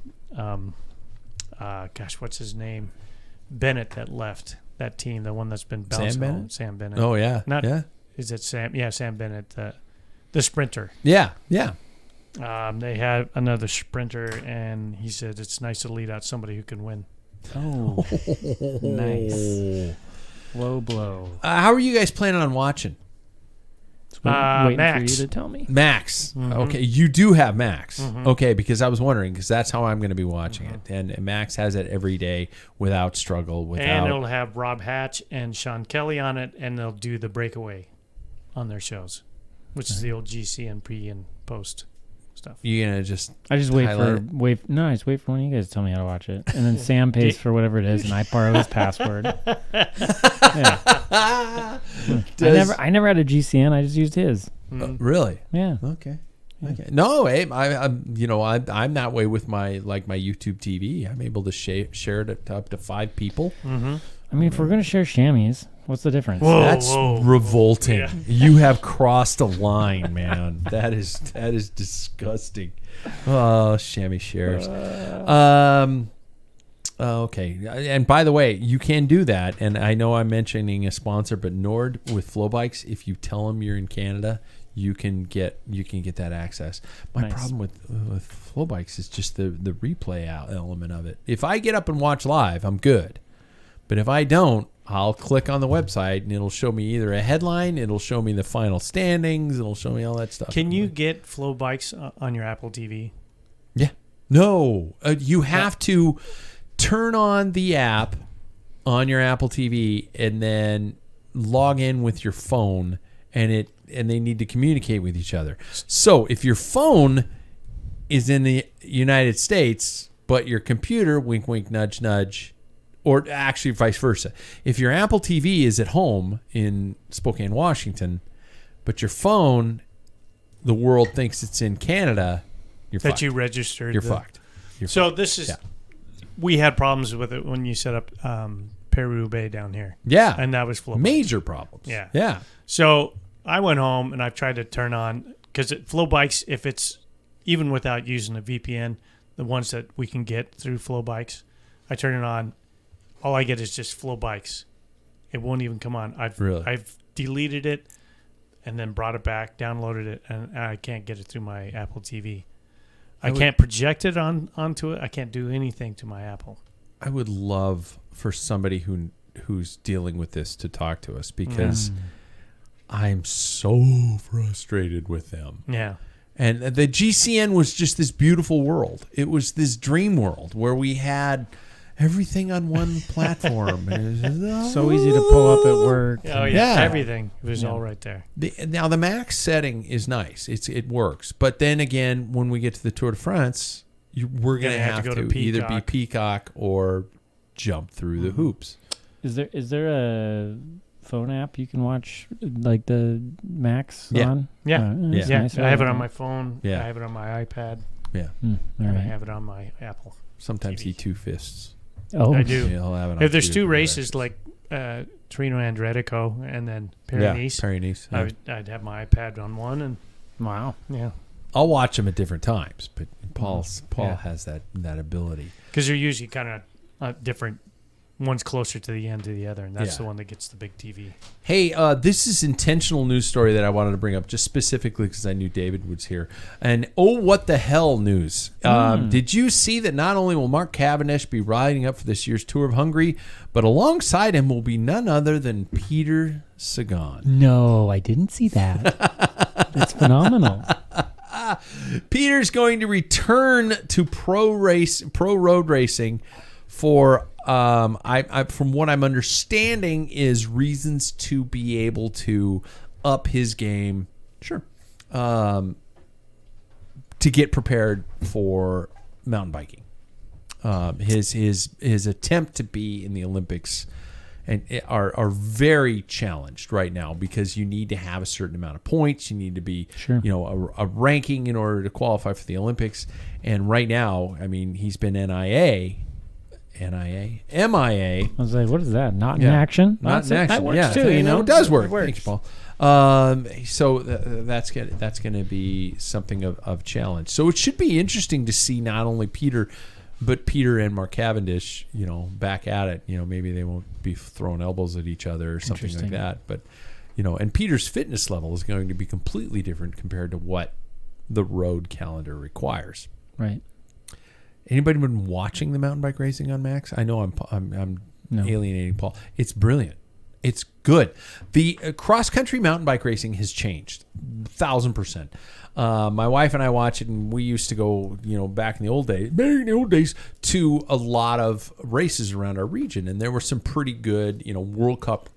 what's his name? Bennett that left that team, the one that's been bouncing. Bennett? Sam Bennett. Oh yeah, Not- yeah, Is it Sam? Yeah, Sam Bennett, the sprinter. yeah, yeah. They had another sprinter, and he said it's nice to lead out somebody who can win. Oh, nice. Low blow. How are you guys planning on watching? Waiting Max. for you to tell me. Max. Mhm. Okay, you do have Max. Mhm. Okay, because I was wondering, because that's how I'm going to be watching it, and Max has it every day without struggle. And Without it'll have Rob Hatch and Sean Kelly on it, and they'll do the breakaway on their shows, which is the old GC and pre and post stuff. you're gonna just I just wait highlight for it? I just wait for when you guys tell me how to watch it, and then Sam pays for whatever it is, and I borrow his password. Yeah. I never had a GCN. I just used his. Mm. Really. Yeah. Okay. Okay. No, hey, I'm that way with my YouTube TV. I'm able to share it to up to 5 people. Mm-hmm. I mean, if we're gonna share chamois, what's the difference? Whoa. That's revolting. Yeah. You have crossed a line, man. That is disgusting. Oh, chamois shares. Okay. And by the way, you can do that. And I know I'm mentioning a sponsor, but Nord with Flow Bikes, if you tell them you're in Canada, you can get that access. My Nice. problem with Flow Bikes is just the replay element of it. If I get up and watch live, I'm good. But if I don't, I'll click on the website and it'll show me either a headline, it'll show me the final standings, it'll show me all that stuff. Can you get Flow Bikes on your Apple TV? Yeah. No. You have to turn on the app on your Apple TV and then log in with your phone, and they need to communicate with each other. So if your phone is in the United States, but your computer, wink, wink, nudge, nudge, or actually vice versa. If your Apple TV is at home in Spokane, Washington, but your phone, the world thinks it's in Canada, you're That fucked. you registered. You're fucked. So this is, Yeah. we had problems with it when you set up Peru Bay down here, Yeah. and that was Flow Bikes. Major problems. Yeah. Yeah. So I went home and I've tried to turn on, because Flow Bikes, if it's even without using a VPN, the ones that we can get through Flow Bikes, I turn it on. All I get is just Flow Bikes. It won't even come on. I've deleted it and then brought it back, downloaded it, and I can't get it through my Apple TV. I can't project it onto it. I can't do anything to my Apple. I would love for somebody who's dealing with this to talk to us, because I'm so frustrated with them. Yeah. And the GCN was just this beautiful world. It was this dream world where we had everything on one platform. And it was just, So easy to pull up at work. Oh, Yeah. yeah. Everything was all right there. Now the max setting is nice. It works. But then again, when we get to the Tour de France, we're going to have go to to either be Peacock. Peacock or jump through the hoops. Is there a phone app you can watch like the Max Yeah. on? Yeah. That's Yeah. nice. I have it on my phone. Yeah. I have it on my iPad. Yeah. All And I right. have it on my Apple. Sometimes he TV. two fists. Oh, I do. He'll have it on If there's 2 two different races devices. like Torino Andretico and then Paris-Nice, Paris-Nice. Yeah. I'd have my iPad on one, and wow. yeah, I'll watch them at different times, but Paul Yeah. has that ability. because they're usually kind of different one's closer to the end to the other, and that's Yeah. the one that gets the big TV. Hey, this is intentional news story that I wanted to bring up just specifically because I knew David was here. And what the hell news. Did you see that not only will Mark Cavendish be riding up for this year's Tour of Hungary, but alongside him will be none other than Peter Sagan. No, I didn't see that. That's phenomenal. Peter's going to return to pro road racing for from what I'm understanding is reasons to be able to up his game. Sure. To get prepared for mountain biking. His attempt to be in the Olympics and are very challenged right now because you need to have a certain amount of points. You need to be, Sure. a ranking in order to qualify for the Olympics. And right now, I mean, he's been MIA. I was like, what is that? Not in action? Not in action. That works yeah, too, it does work. It works. Thanks, Paul. So that's going to be something of challenge. So it should be interesting to see not only Peter, but Peter and Mark Cavendish, back at it. Maybe they won't be throwing elbows at each other or something like that. But, and Peter's fitness level is going to be completely different compared to what the road calendar requires. Right. Anybody been watching the mountain bike racing on Max? I know I'm alienating Paul. It's brilliant. It's good. The cross-country mountain bike racing has changed 1,000%. My wife and I watch it, and we used to go, back in the old days, to a lot of races around our region, and there were some pretty good, World Cup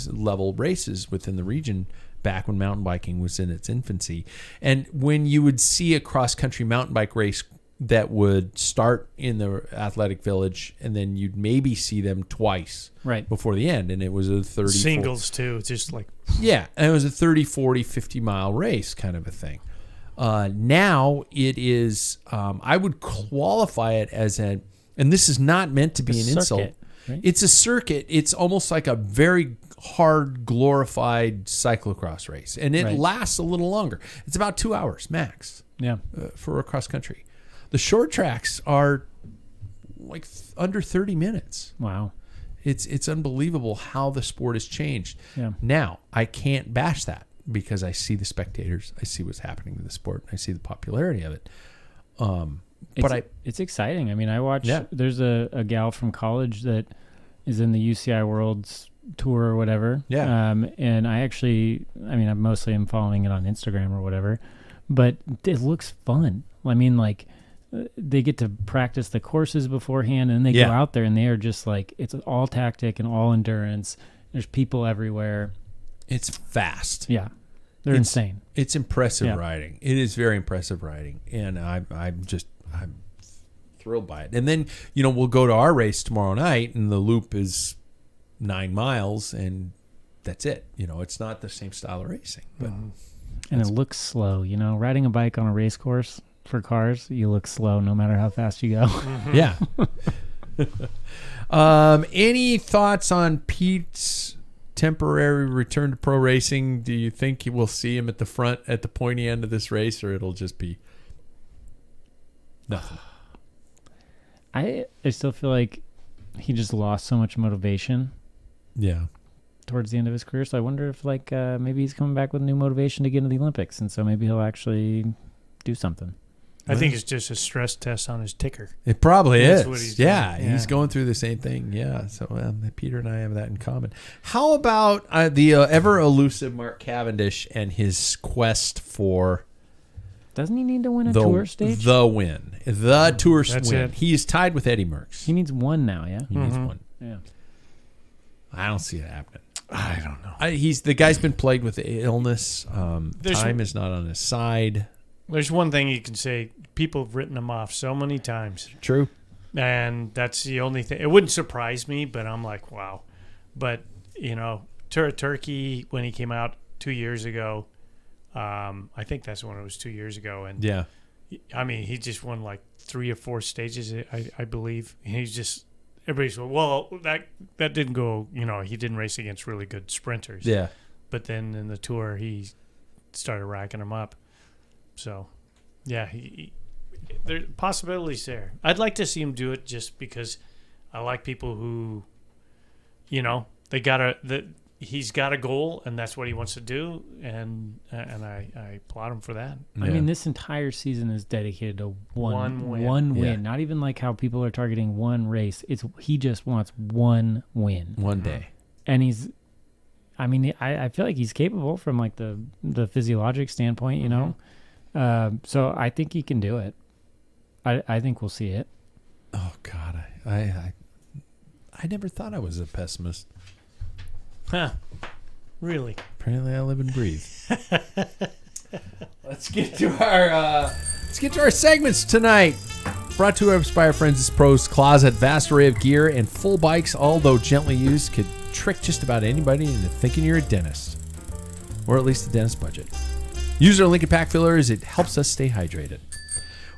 level races within the region back when mountain biking was in its infancy. And when you would see a cross-country mountain bike race that would start in the athletic village, and then you'd maybe see them twice before the end, and it was a 30 singles too. It's just like and it was a 30, 40, 50 mile race kind of a thing. Now it is I would qualify it as and this is not meant to be an insult. Right? It's a circuit. It's almost like a very hard glorified cyclocross race, and it lasts a little longer. It's about 2 hours max for a cross country. The short tracks are like under 30 minutes. Wow. It's unbelievable how the sport has changed. Yeah. Now, I can't bash that because I see the spectators. I see what's happening to the sport. I see the popularity of it. It's exciting. I mean, I watch, there's a gal from college that is in the UCI Worlds Tour or whatever. Yeah. And I mostly am following it on Instagram or whatever, but it looks fun. I mean, like, they get to practice the courses beforehand, and they go out there, and they are just like, it's all tactic and all endurance. There's people everywhere. It's fast. Yeah. They're insane. It's impressive riding. It is very impressive riding. And I'm thrilled by it. And then, we'll go to our race tomorrow night, and the loop is 9 miles, and that's it. It's not the same style of racing. But and it looks slow. Riding a bike on a race course for cars, you look slow no matter how fast you go. Yeah. Any thoughts on Pete's temporary return to pro racing? Do you think we'll see him at the front at the pointy end of this race, or it'll just be nothing? I still feel like he just lost so much motivation. Yeah. Towards the end of his career, so I wonder if maybe he's coming back with new motivation to get into the Olympics, and so maybe he'll actually do something. I think it's just a stress test on his ticker. It probably That's is. what he's doing. He's going through the same thing. Yeah. So Peter and I have that in common. How about the ever elusive Mark Cavendish and his quest for? Doesn't he need to win a tour stage? The win. The tour That's win. it. He is tied with Eddie Merckx. He needs one now, yeah? He needs one. Yeah. I don't see it happening. I don't know. The guy's been plagued with illness. Time is not on his side. There's one thing you can say. People have written him off so many times. True. And that's the only thing. It wouldn't surprise me, but I'm like, wow. But, Tour of Turkey, when he came out 2 years ago, I think that's when it was 2 years ago. And yeah. I mean, he just won like 3 or 4 stages, I believe. And he's just, everybody's like, well, that didn't go, he didn't race against really good sprinters. Yeah. But then in the Tour, he started racking them up. So, yeah, there possibilities there. I'd like to see him do it just because I like people who he's got a goal, and that's what he wants to do, and I applaud him for that. I mean, this entire season is dedicated to one win. Yeah. Not even like how people are targeting one race. He just wants one win. One day. And I feel like he's capable from like the physiologic standpoint, so I think he can do it. I think we'll see it. Oh God, I never thought I was a pessimist. Huh. Really? Apparently, I live and breathe. Let's get to our segments tonight. Brought to us by our friends at Pros Closet. Vast array of gear and full bikes, although gently used, could trick just about anybody into thinking you're a dentist, or at least a dentist budget. Use our Lincoln Pack filler as it helps us stay hydrated.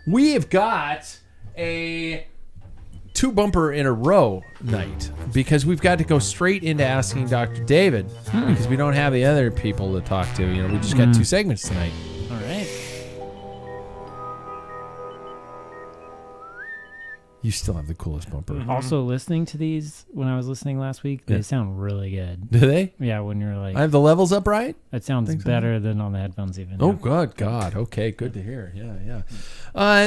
We have got a 2 bumper in a row night because we've got to go straight into asking Dr. David because we don't have the other people to talk to. We just got 2 segments tonight. All right. You still have the coolest bumper. Mm-hmm. Also, listening to these when I was listening last week, they sound really good. Do they? Yeah, when you're like, I have the levels up right? it sounds better than on the headphones even. Oh, God. Okay, good to hear. Yeah.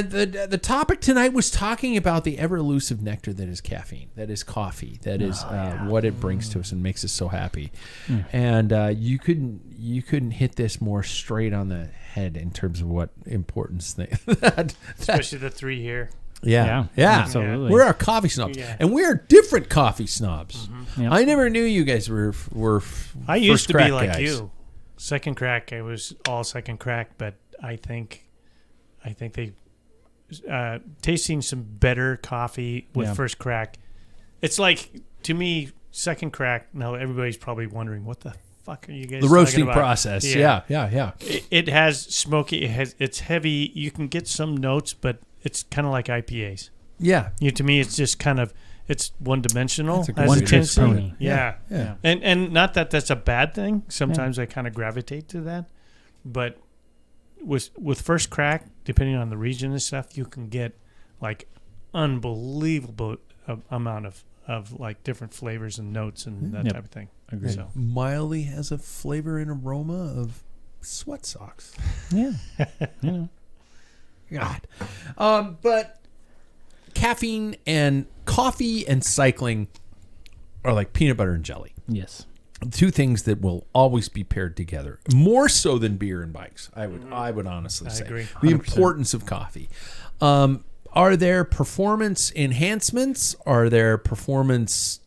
The topic tonight was talking about the ever-elusive nectar that is caffeine, that is coffee, that is what it brings to us and makes us so happy. And you couldn't hit this more straight on the head in terms of what importance Especially the 3 here. Yeah. Absolutely. We're our coffee snobs, and we're different coffee snobs. Yep. I never knew you guys were. I used first to crack be like guys. you. Second crack, I was all second crack, but I think they tasting some better coffee with first crack. It's like, to me, second crack. Now everybody's probably wondering, what the fuck are you guys? The roasting talking about? process. Yeah. Yeah. It has smoky. It's heavy. You can get some notes, but it's kind of like IPAs. Yeah. To me, it's just kind of, it's one-dimensional. That's a as one a trick tendency. pony. Yeah. Yeah. And not that that's a bad thing. Sometimes I kind of gravitate to that. But with first crack, depending on the region and stuff, you can get like unbelievable amount of like different flavors and notes and that type of thing. Agreed. So. Mildly has a flavor and aroma of sweat socks. Yeah. God. But caffeine and coffee and cycling are like peanut butter and jelly. Yes. 2 things that will always be paired together, more so than beer and bikes. I would honestly say. agree. The importance of coffee. Are there performance enhancements? Are there performance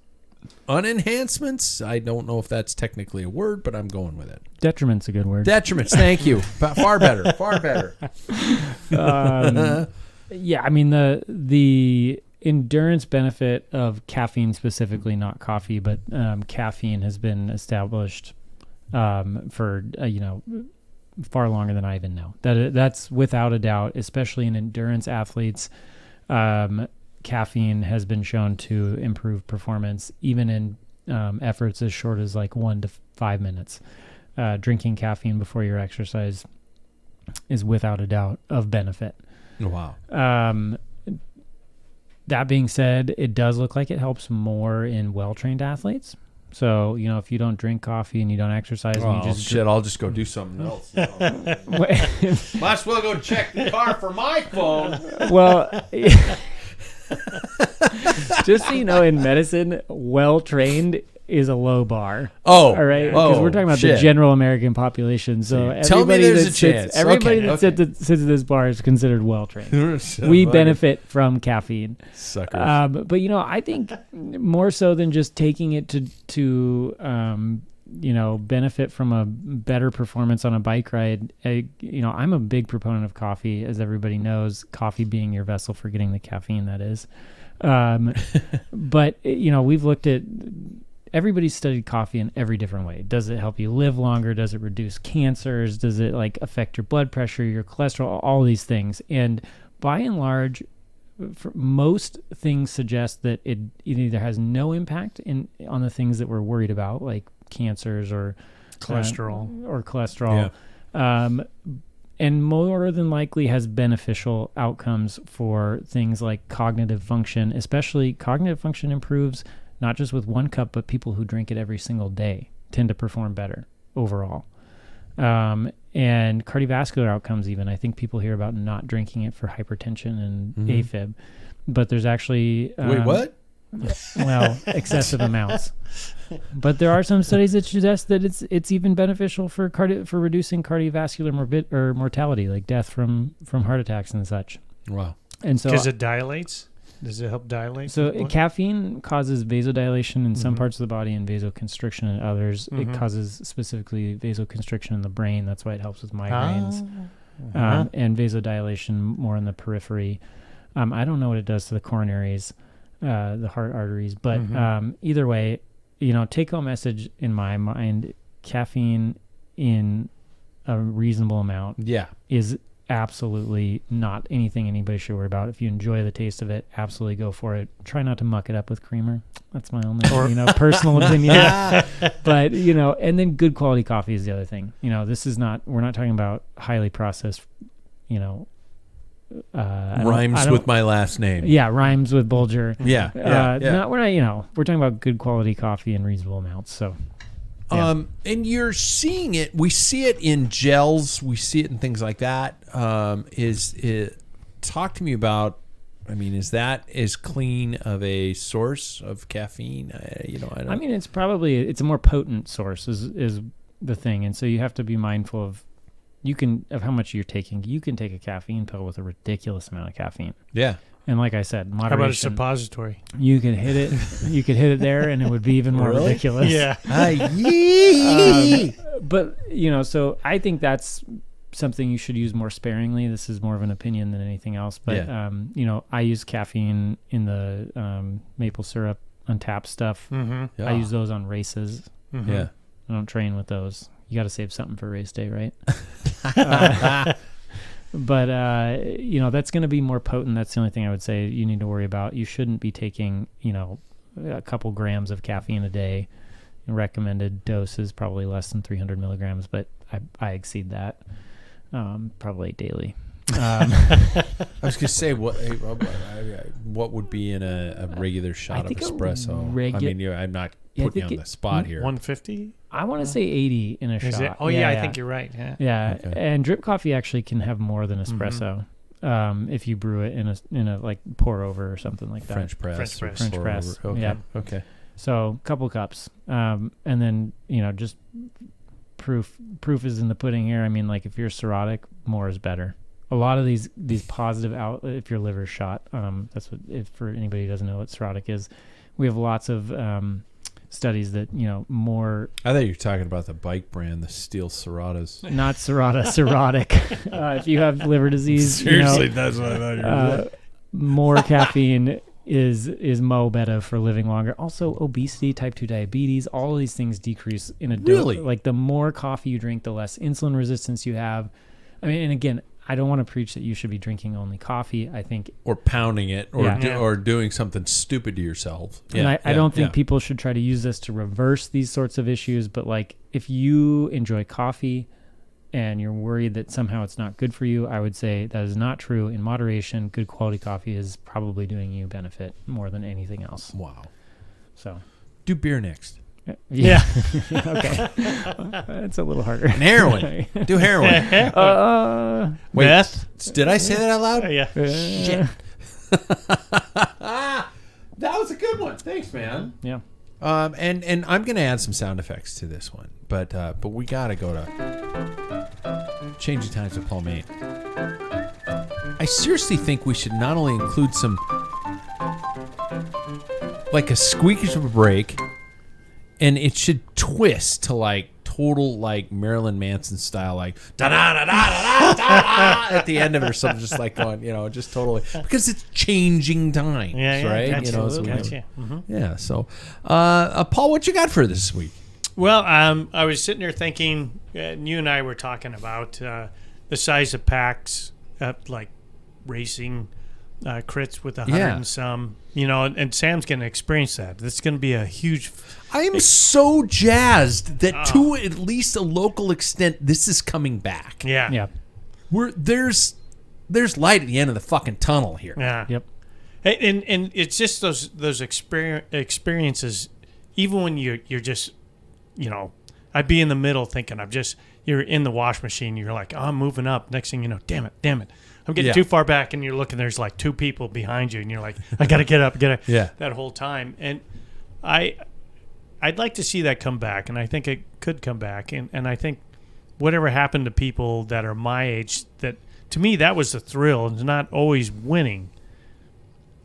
unenhancements? I don't know if that's technically a word, but I'm going with it. Detriment's a good word. Detriments. Thank you. Far better. Far better. Yeah, I mean the endurance benefit of caffeine specifically, not coffee, but caffeine has been established for far longer than I even know. That's without a doubt, especially in endurance athletes. Caffeine has been shown to improve performance, even in efforts as short as like 1 to 5 minutes. Drinking caffeine before your exercise is without a doubt of benefit. Wow. That being said, it does look like it helps more in well-trained athletes. So, if you don't drink coffee and you don't exercise, and you just I'll just go do something else. Might as well go check the car for my phone. well, just so you know, in medicine, well-trained is a low bar. Oh, all right, because we're talking about the general American population. So everybody that sits at this bar is considered well trained. We benefit from caffeine. Suckers. But I think more so than just taking it to benefit from a better performance on a bike ride. I'm a big proponent of coffee, as everybody knows. Coffee being your vessel for getting the caffeine, that is. But we've looked at. Everybody's studied coffee in every different way. Does it help you live longer? Does it reduce cancers? Does it affect your blood pressure, your cholesterol, all these things? And by and large, most things suggest that it either has no impact on the things that we're worried about, like cancers or cholesterol. Yeah. And more than likely has beneficial outcomes for things like cognitive function, especially cognitive function improves not just with 1 cup, but people who drink it every single day tend to perform better overall. And cardiovascular outcomes even. I think people hear about not drinking it for hypertension and AFib, but there's actually... Wait, what? Well, excessive amounts. But there are some studies that suggest that it's even beneficial for reducing cardiovascular mortality, like death from heart attacks and such. Wow. And so because it dilates. Does it help dilate? So caffeine causes vasodilation in some parts of the body and vasoconstriction in others. It causes specifically vasoconstriction in the brain. That's why it helps with migraines. And vasodilation more in the periphery. I don't know what it does to the coronaries, the heart arteries, but either way, take home message in my mind, caffeine in a reasonable amount is absolutely not anything anybody should worry about. If you enjoy the taste of it, absolutely go for it. Try not to muck it up with creamer. That's my only personal opinion. But and then good quality coffee is the other thing. This is not, we're not talking about highly processed, rhymes with my last name. Yeah, rhymes with Bulger. Yeah. We're talking about good quality coffee in reasonable amounts. So and you're seeing it. We see it in gels. We see it in things like that. Talk to me about. I mean, is that as clean of a source of caffeine? I mean, it's a more potent source is the thing, and so you have to be mindful of how much you're taking. You can take a caffeine pill with a ridiculous amount of caffeine. Yeah. And like I said, moderation. How about a suppository? You can hit it. You could hit it there, and it would be even more ridiculous. Yeah. But so I think that's something you should use more sparingly. This is more of an opinion than anything else. But I use caffeine in the maple syrup untapped stuff. Yeah. I use those on races. Yeah. I don't train with those. You got to save something for race day, right? But that's going to be more potent. That's the only thing I would say you need to worry about. You shouldn't be taking, a couple grams of caffeine a day. Recommended dose is probably less than 300 milligrams, but I exceed that probably daily. I was going to say, what would be in a regular shot of espresso? I'm not putting you on the spot here. 150? I want to say 80 in a shot. It? Oh, yeah, I think you're right. Yeah. Okay. And drip coffee actually can have more than espresso if you brew it in a like pour over or something like that. French press. French press. Okay. Yeah. Okay. So a couple cups. And then, just proof is in the pudding here. I mean, like if you're cirrhotic, more is better. A lot of these positive if your liver's shot, that's what, if for anybody who doesn't know what cirrhotic is, we have lots of studies that, more. I thought you were talking about the bike brand, the Steel Serratas. Not Serrata, cirrhotic. If you have liver disease, seriously, that's what I thought you were saying. More caffeine is mo better for living longer. Also, obesity, type 2 diabetes, all of these things decrease in a Really? Like the more coffee you drink, the less insulin resistance you have. I mean, and again, I don't want to preach that you should be drinking only coffee. I think, or pounding it, or doing something stupid to yourself. And I don't think people should try to use this to reverse these sorts of issues. But like, if you enjoy coffee and you're worried that somehow it's not good for you, I would say that is not true. In moderation, good quality coffee is probably doing you benefit more than anything else. Wow. So do beer next. Yeah. Okay. That's a little harder. And heroin. Do heroin. Wait, meth? Did I say that out loud? Yeah. Shit. That was a good one. Thanks, man. Yeah. And I'm gonna add some sound effects to this one, but we gotta go to Changing Times with Paul Main. I seriously think we should not only include some like a squeakish of a break, and it should twist to like total like Marilyn Manson style, like da da da da da da at the end of it or something, just like going, just totally, because it's changing times, right? Gotcha. Gotcha. Yeah. So, Paul, what you got for this week? Well, I was sitting there thinking, you and I were talking about the size of packs, like racing crits with 100 and some, and Sam's going to experience that. That's going to be a huge. I am so jazzed that to at least a local extent, this is coming back. Yeah. Yeah. There's light at the end of the fucking tunnel here. Yeah. Yep. And it's just those experiences, even when you're just, I'd be in the middle thinking you're in the wash machine. You're like, oh, I'm moving up. Next thing you know, damn it. I'm getting too far back, and you're looking, there's like two people behind you, and you're like, I got to get up, that whole time. And I'd like to see that come back, and I think it could come back. And I think whatever happened to people that are my age, that to me, that was the thrill. It's not always winning.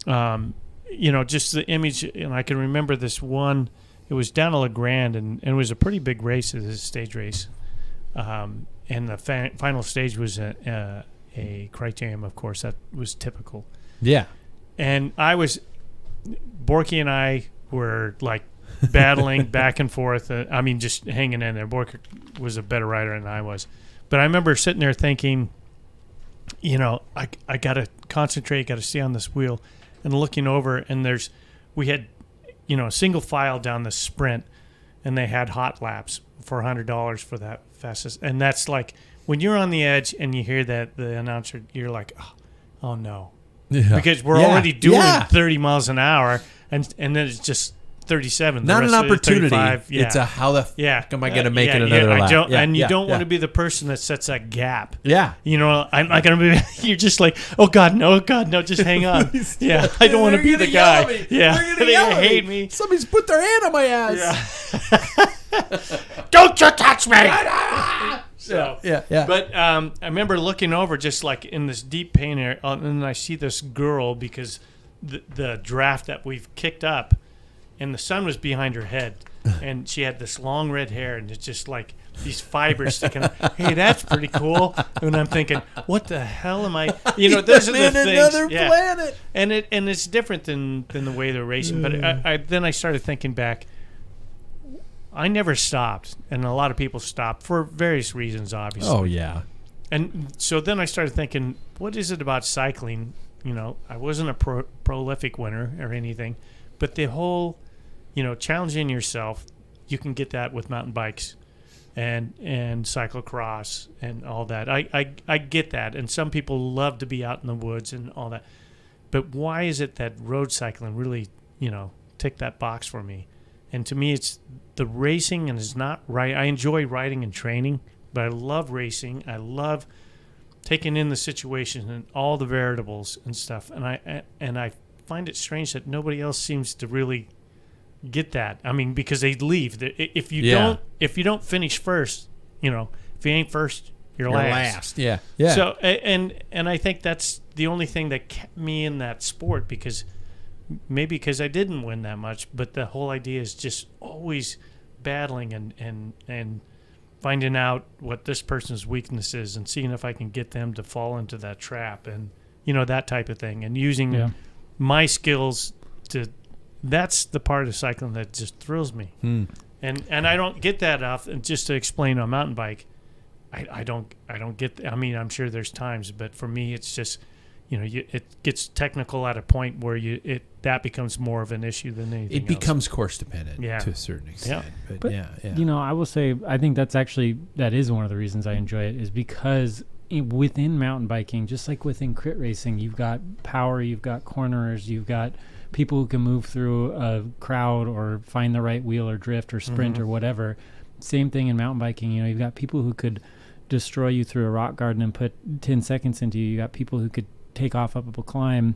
Just the image, and I can remember this one, it was down at La Grande, and it was a pretty big race, it was a stage race. And the final stage was a criterium, of course, that was typical. Yeah. And Borky and I were like battling back and forth. Just hanging in there. Borky was a better rider than I was. But I remember sitting there thinking, I got to concentrate, got to stay on this wheel. And looking over, and we had, a single file down the sprint, and they had hot laps for $100 for that fastest. And that's like, when you're on the edge and you hear that, the announcer, you're like, oh no. Yeah. Because we're already doing 30 miles an hour, and then it's just 37. Not an opportunity. It's a how the fuck am I going to make it another lap? You don't want to be the person that sets that gap. Yeah. I'm not going to be, you're just like, oh God, no, just hang on. Yeah. I don't want to be the guy. Yeah. They're going to hate me. Somebody's put their hand on my ass. Yeah. Don't you touch me. So, yeah. But I remember looking over just like in this deep pain area, and I see this girl because the draft that we've kicked up, and the sun was behind her head, and she had this long red hair, and it's just like these fibers sticking up. Hey, that's pretty cool. And I'm thinking, what the hell am I? Those are the things. Another planet. And it's different than the way they're racing. But then I started thinking back. I never stopped, and a lot of people stopped for various reasons, obviously. Oh yeah. And so then I started thinking, what is it about cycling? I wasn't a prolific winner or anything, but the whole challenging yourself, you can get that with mountain bikes and cyclocross and all that. I get that. And some people love to be out in the woods and all that. But why is it that road cycling really, ticked that box for me? And to me, it's the racing, and it's not right. I enjoy riding and training, but I love racing. I love taking in the situation and all the variables and stuff. And I find it strange that nobody else seems to really get that. Because they leave. If you don't finish first, if you ain't first, you're last. Yeah. So and I think that's the only thing that kept me in that sport, because I didn't win that much, but the whole idea is just always battling and finding out what this person's weakness is and seeing if I can get them to fall into that trap, and that type of thing, and using my skills to. That's the part of cycling that just thrills me. And I don't get that enough. And just to explain, on a mountain bike, I don't get. I'm sure there's times, but for me, it's just. It gets technical at a point where that becomes more of an issue than anything It becomes course dependent to a certain extent. But I will say, I think that is one of the reasons I enjoy it, is because within mountain biking, just like within crit racing, you've got power, you've got corners, you've got people who can move through a crowd or find the right wheel or drift or sprint or whatever. Same thing in mountain biking. You've got people who could destroy you through a rock garden and put 10 seconds into you. You got people who could take off up a climb,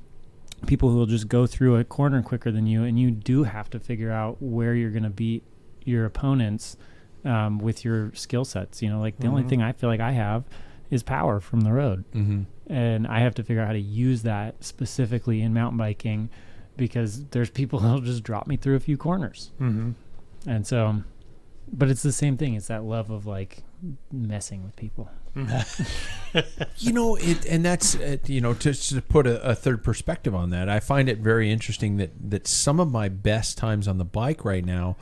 people who will just go through a corner quicker than you, and you do have to figure out where you're going to beat your opponents with your skill sets. The only thing I feel like I have is power from the road, and I have to figure out how to use that specifically in mountain biking, because there's people who'll just drop me through a few corners. And so, but it's the same thing. It's that love of like messing with people. And that's just to put a third perspective on that, I find it very interesting that some of my best times on the bike right now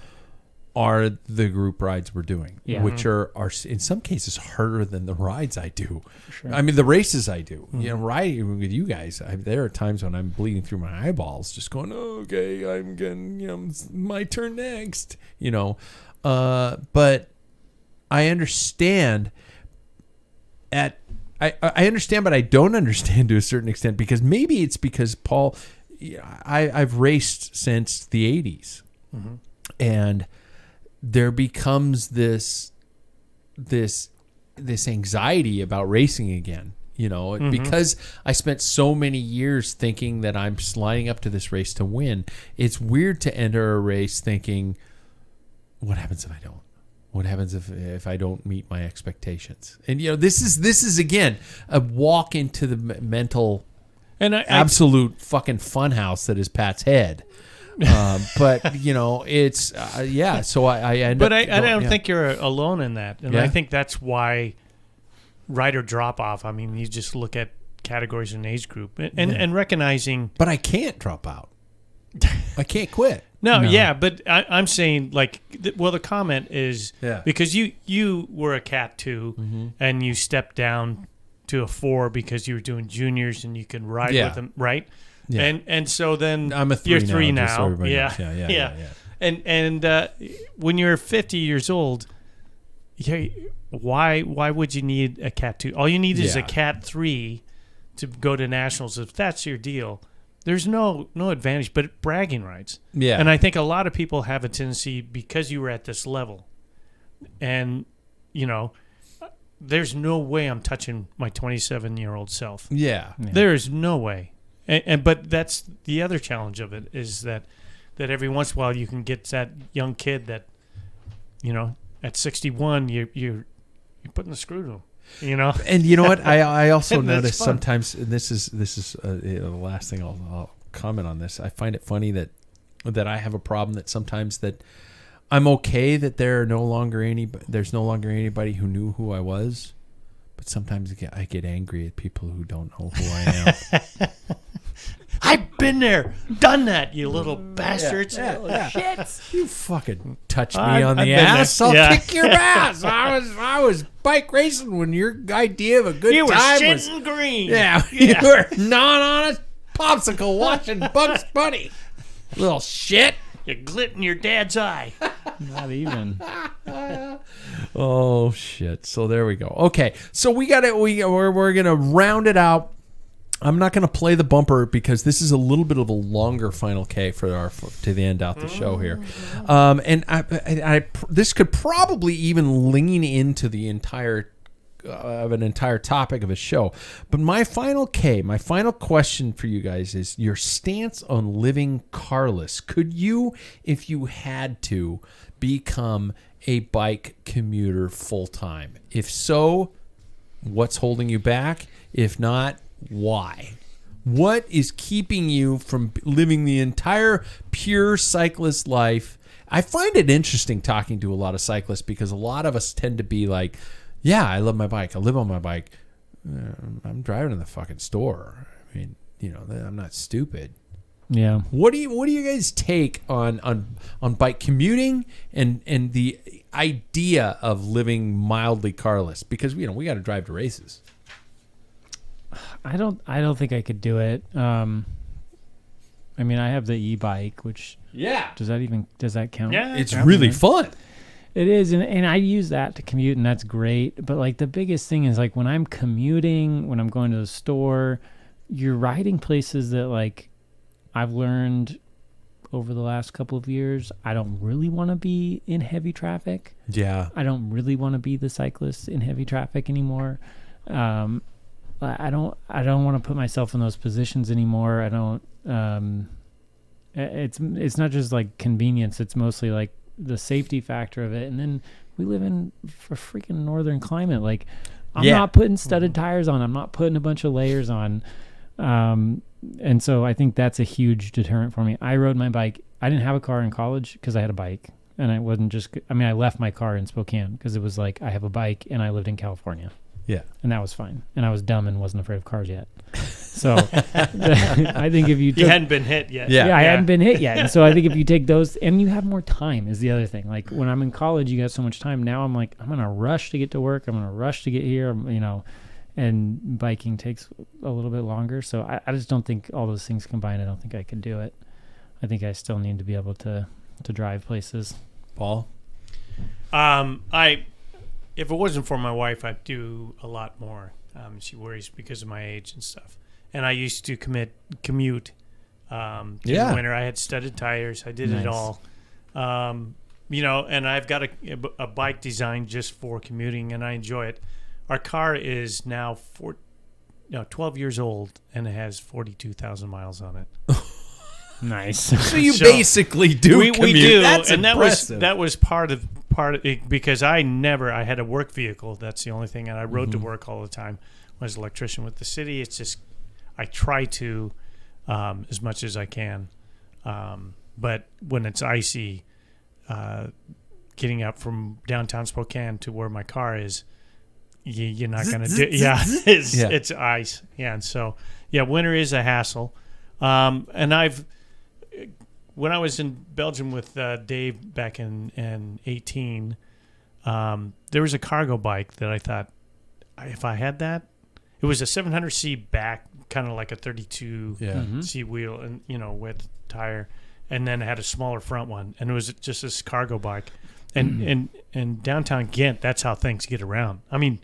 are the group rides we're doing, which are in some cases harder than the rides I do. Sure. The races I do. Riding with you guys, there are times when I'm bleeding through my eyeballs, just going, oh, okay, I'm getting, my turn next. But I understand. I understand, but I don't understand to a certain extent, because maybe it's because, Paul, I've raced since the 80s. Mm-hmm. And there becomes this anxiety about racing again, because I spent so many years thinking that I'm sliding up to this race to win. It's weird to enter a race thinking, what happens if I don't? What happens if I don't meet my expectations? And this is again a walk into the mental and absolute fucking funhouse that is Pat's head. But it's So I end but up. I don't think you're alone in that, and I think that's why rider drop off. I mean, you just look at categories and age group, and recognizing. But I can't drop out. I can't quit. No, yeah, but I'm saying the comment is because you were a Cat 2 and you stepped down to a 4 because you were doing juniors and you could ride with them, right? Yeah. And so then I'm a 3 you're 3 now. So Yeah. And when you're 50 years old, why would you need a Cat 2? All you need is a Cat 3 to go to nationals if that's your deal. There's no advantage, but bragging rights. Yeah. And I think a lot of people have a tendency because you were at this level, and there's no way I'm touching my 27-year-old self. Yeah. There is no way. But that's the other challenge of it is that every once in a while you can get that young kid that, at 61 you're putting the screw to him. And you know what? I also And that's notice fun. sometimes, and this is the last thing I'll comment on this. I find it funny that I have a problem that sometimes that I'm okay that there's no longer anybody who knew who I was, but sometimes I get angry at people who don't know who I am. I've been there, done that, you little bastards. Shit. You fucking touch me I've on the been ass, there. I'll Yeah. kick your ass. I was bike racing when your idea of a good You were time was shitting green. you were gnawing on a popsicle watching Bugs Bunny. Little shit. You glit in your dad's eye. Not even. Oh shit. So there we go. Okay. So we're gonna round it out. I'm not gonna play the bumper because this is a little bit of a longer final K to the end out the show here. And this could probably even lean into the entire topic of a show. But my final question for you guys is your stance on living carless. Could you, if you had to, become a bike commuter full time? If so, what's holding you back? If not, why? What is keeping you from living the entire pure cyclist life? I find it interesting talking to a lot of cyclists because a lot of us tend to be like, yeah, I love my bike. I live on my bike. I'm driving to the fucking store. I mean, I'm not stupid. Yeah. What do you guys take on bike commuting and the idea of living mildly carless? Because we got to drive to races. I don't think I could do it. I mean, I have the e-bike, which does that count? Yeah, It's really fun. It is, and I use that to commute, and that's great. But like the biggest thing is like when I'm commuting, when I'm going to the store, you're riding places that like I've learned over the last couple of years, I don't really want to be in heavy traffic. Yeah. I don't really want to be the cyclist in heavy traffic anymore. I don't want to put myself in those positions anymore. I don't. It's not just like convenience. It's mostly like the safety factor of it. And then we live in a freaking northern climate. Like I'm not putting studded tires on. I'm not putting a bunch of layers on. And so I think that's a huge deterrent for me. I rode my bike. I didn't have a car in college because I had a bike. And I wasn't I left my car in Spokane because it was like I have a bike and I lived in California. Yeah. And that was fine. And I was dumb and wasn't afraid of cars yet. So I think if you hadn't been hit yet. Yeah, I hadn't been hit yet. And so I think if you take those, and you have more time is the other thing. Like when I'm in college, you got so much time. Now I'm like, I'm going to rush to get to work. I'm going to rush to get here, and biking takes a little bit longer. So I just don't think all those things combined, I don't think I could do it. I think I still need to be able to drive places. Paul? If it wasn't for my wife, I'd do a lot more. She worries because of my age and stuff. And I used to commute In Yeah. the winter, I had studded tires. I did it Nice. all. And I've got a bike designed just for commuting, and I enjoy it. Our car is now 12 years old, and it has 42,000 miles on it. Nice. So you So, basically do we commute. do, That's and impressive. that was part of it, because I had a work vehicle. That's the only thing, and I rode to work all the time. I was an electrician with the city. It's just I try to as much as I can, but when it's icy, getting up from downtown Spokane to where my car is, you're not going to do. Yeah, it's ice. Yeah, and so winter is a hassle. And when I was in Belgium with Dave back in 18, there was a cargo bike that I thought, if I had that, it was a 700C back, kind of like a 32C wheel, and with tire, and then it had a smaller front one, and it was just this cargo bike. And in downtown Ghent, that's how things get around. I mean,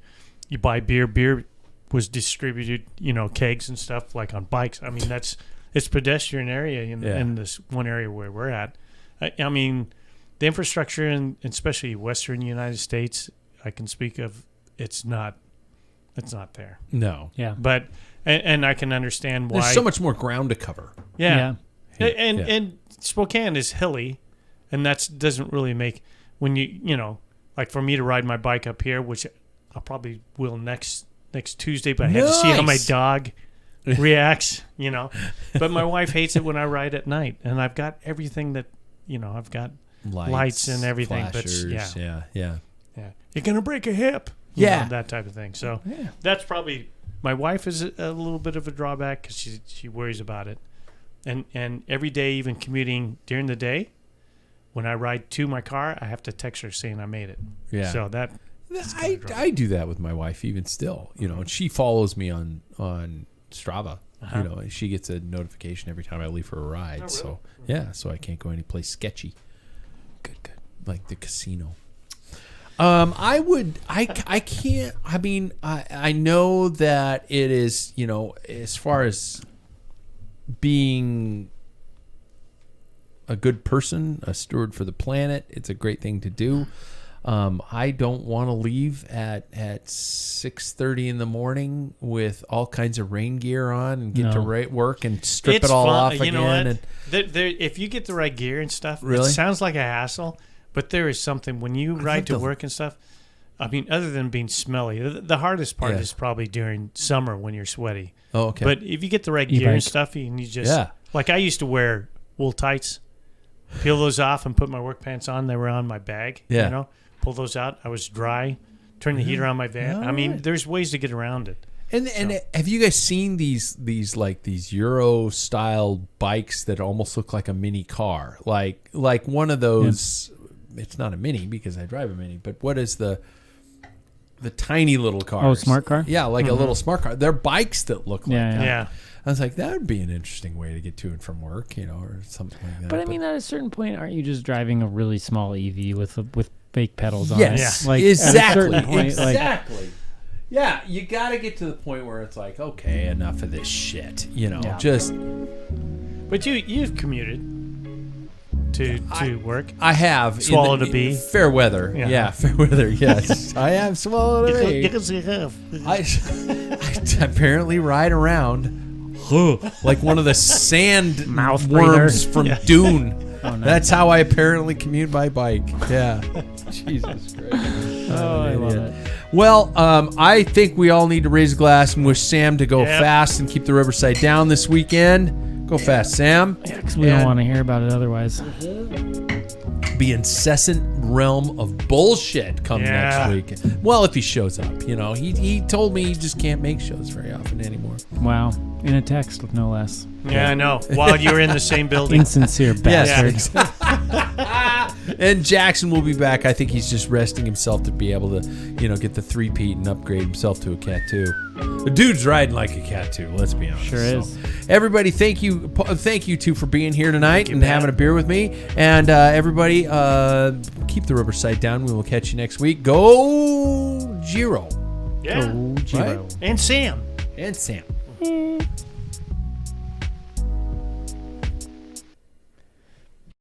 you buy beer. Beer was distributed, kegs and stuff like on bikes. I mean, it's pedestrian area in this one area where we're at. I mean, the infrastructure especially Western United States, I can speak of. It's not there. No. Yeah. But and I can understand why. There's so much more ground to cover. Yeah. And Spokane is hilly, and that doesn't really make when like for me to ride my bike up here, which I probably will next Tuesday, but I have to see how my dog reacts, But my wife hates it when I ride at night, and I've got everything that I've got lights and everything. Flashers, but yeah. You're gonna break a hip. That type of thing. So that's probably my wife is a little bit of a drawback because she worries about it, and every day, even commuting during the day, when I ride to my car, I have to text her saying I made it. Yeah. So I do that with my wife even still, and she follows me on Strava. And she gets a notification every time I leave for a ride. Oh, So really? so I can't go any place sketchy. Good. Like the casino. I can't. I mean, I know that it is, as far as being a good person, a steward for the planet, it's a great thing to do. I don't want to leave at 6:30 in the morning with all kinds of rain gear on and get to work and strip it's it all fun. off You again. know what? And If you get the right gear and stuff, Really? it sounds like a hassle, but there is something when you ride to work and stuff. I mean, other than being smelly, the hardest part is probably during summer when you're sweaty. Oh, okay. But if you get the right gear and stuff, and you just like I used to wear wool tights, peel those off and put my work pants on. They were on my bag. Yeah. Pull those out. I was dry. Turn the heater on my van. I mean, there's ways to get around it. And have you guys seen these Euro style bikes that almost look like a mini car? Like one of those. It's not a mini because I drive a mini, but what is the tiny little cars? Oh, smart car? Yeah, like a little smart car. They're bikes that look like that. Yeah. I was like, that would be an interesting way to get to and from work, or something like that. But I mean, at a certain point, aren't you just driving a really small EV with fake pedals on yes, it? Like, exactly, at a certain point, exactly. Yeah, you got to get to the point where it's like, okay, enough of this shit. Just. But you've commuted to work. I have Swallowed a bee. Fair weather. Yeah, fair weather. Yes, I have swallowed a bee. I apparently ride around like one of the sand Mouth worms breather. from Dune. Oh, no. That's how I apparently commute by bike. Yeah. Jesus Christ. Oh, I love it. Well, I think we all need to raise a glass and wish Sam to go fast and keep the Riverside down this weekend. Go fast, Sam. Yeah, because we don't want to hear about it otherwise. Be incessant realm of bullshit come next week. Well, if he shows up, he told me he just can't make shows very often anymore. Wow. In a text, no less. Yeah, I know. While you were in the same building. Insincere bastard. And Jackson will be back. I think he's just resting himself to be able to, get the 3-peat and upgrade himself to a Cat 2. The dude's riding like a Cat 2, let's be honest. Sure is. Everybody, thank you two for being here tonight and having a beer with me. And everybody, keep the Riverside down. We will catch you next week. Go Giro. Yeah. Oh, Giro. Right? And Sam. And Sam.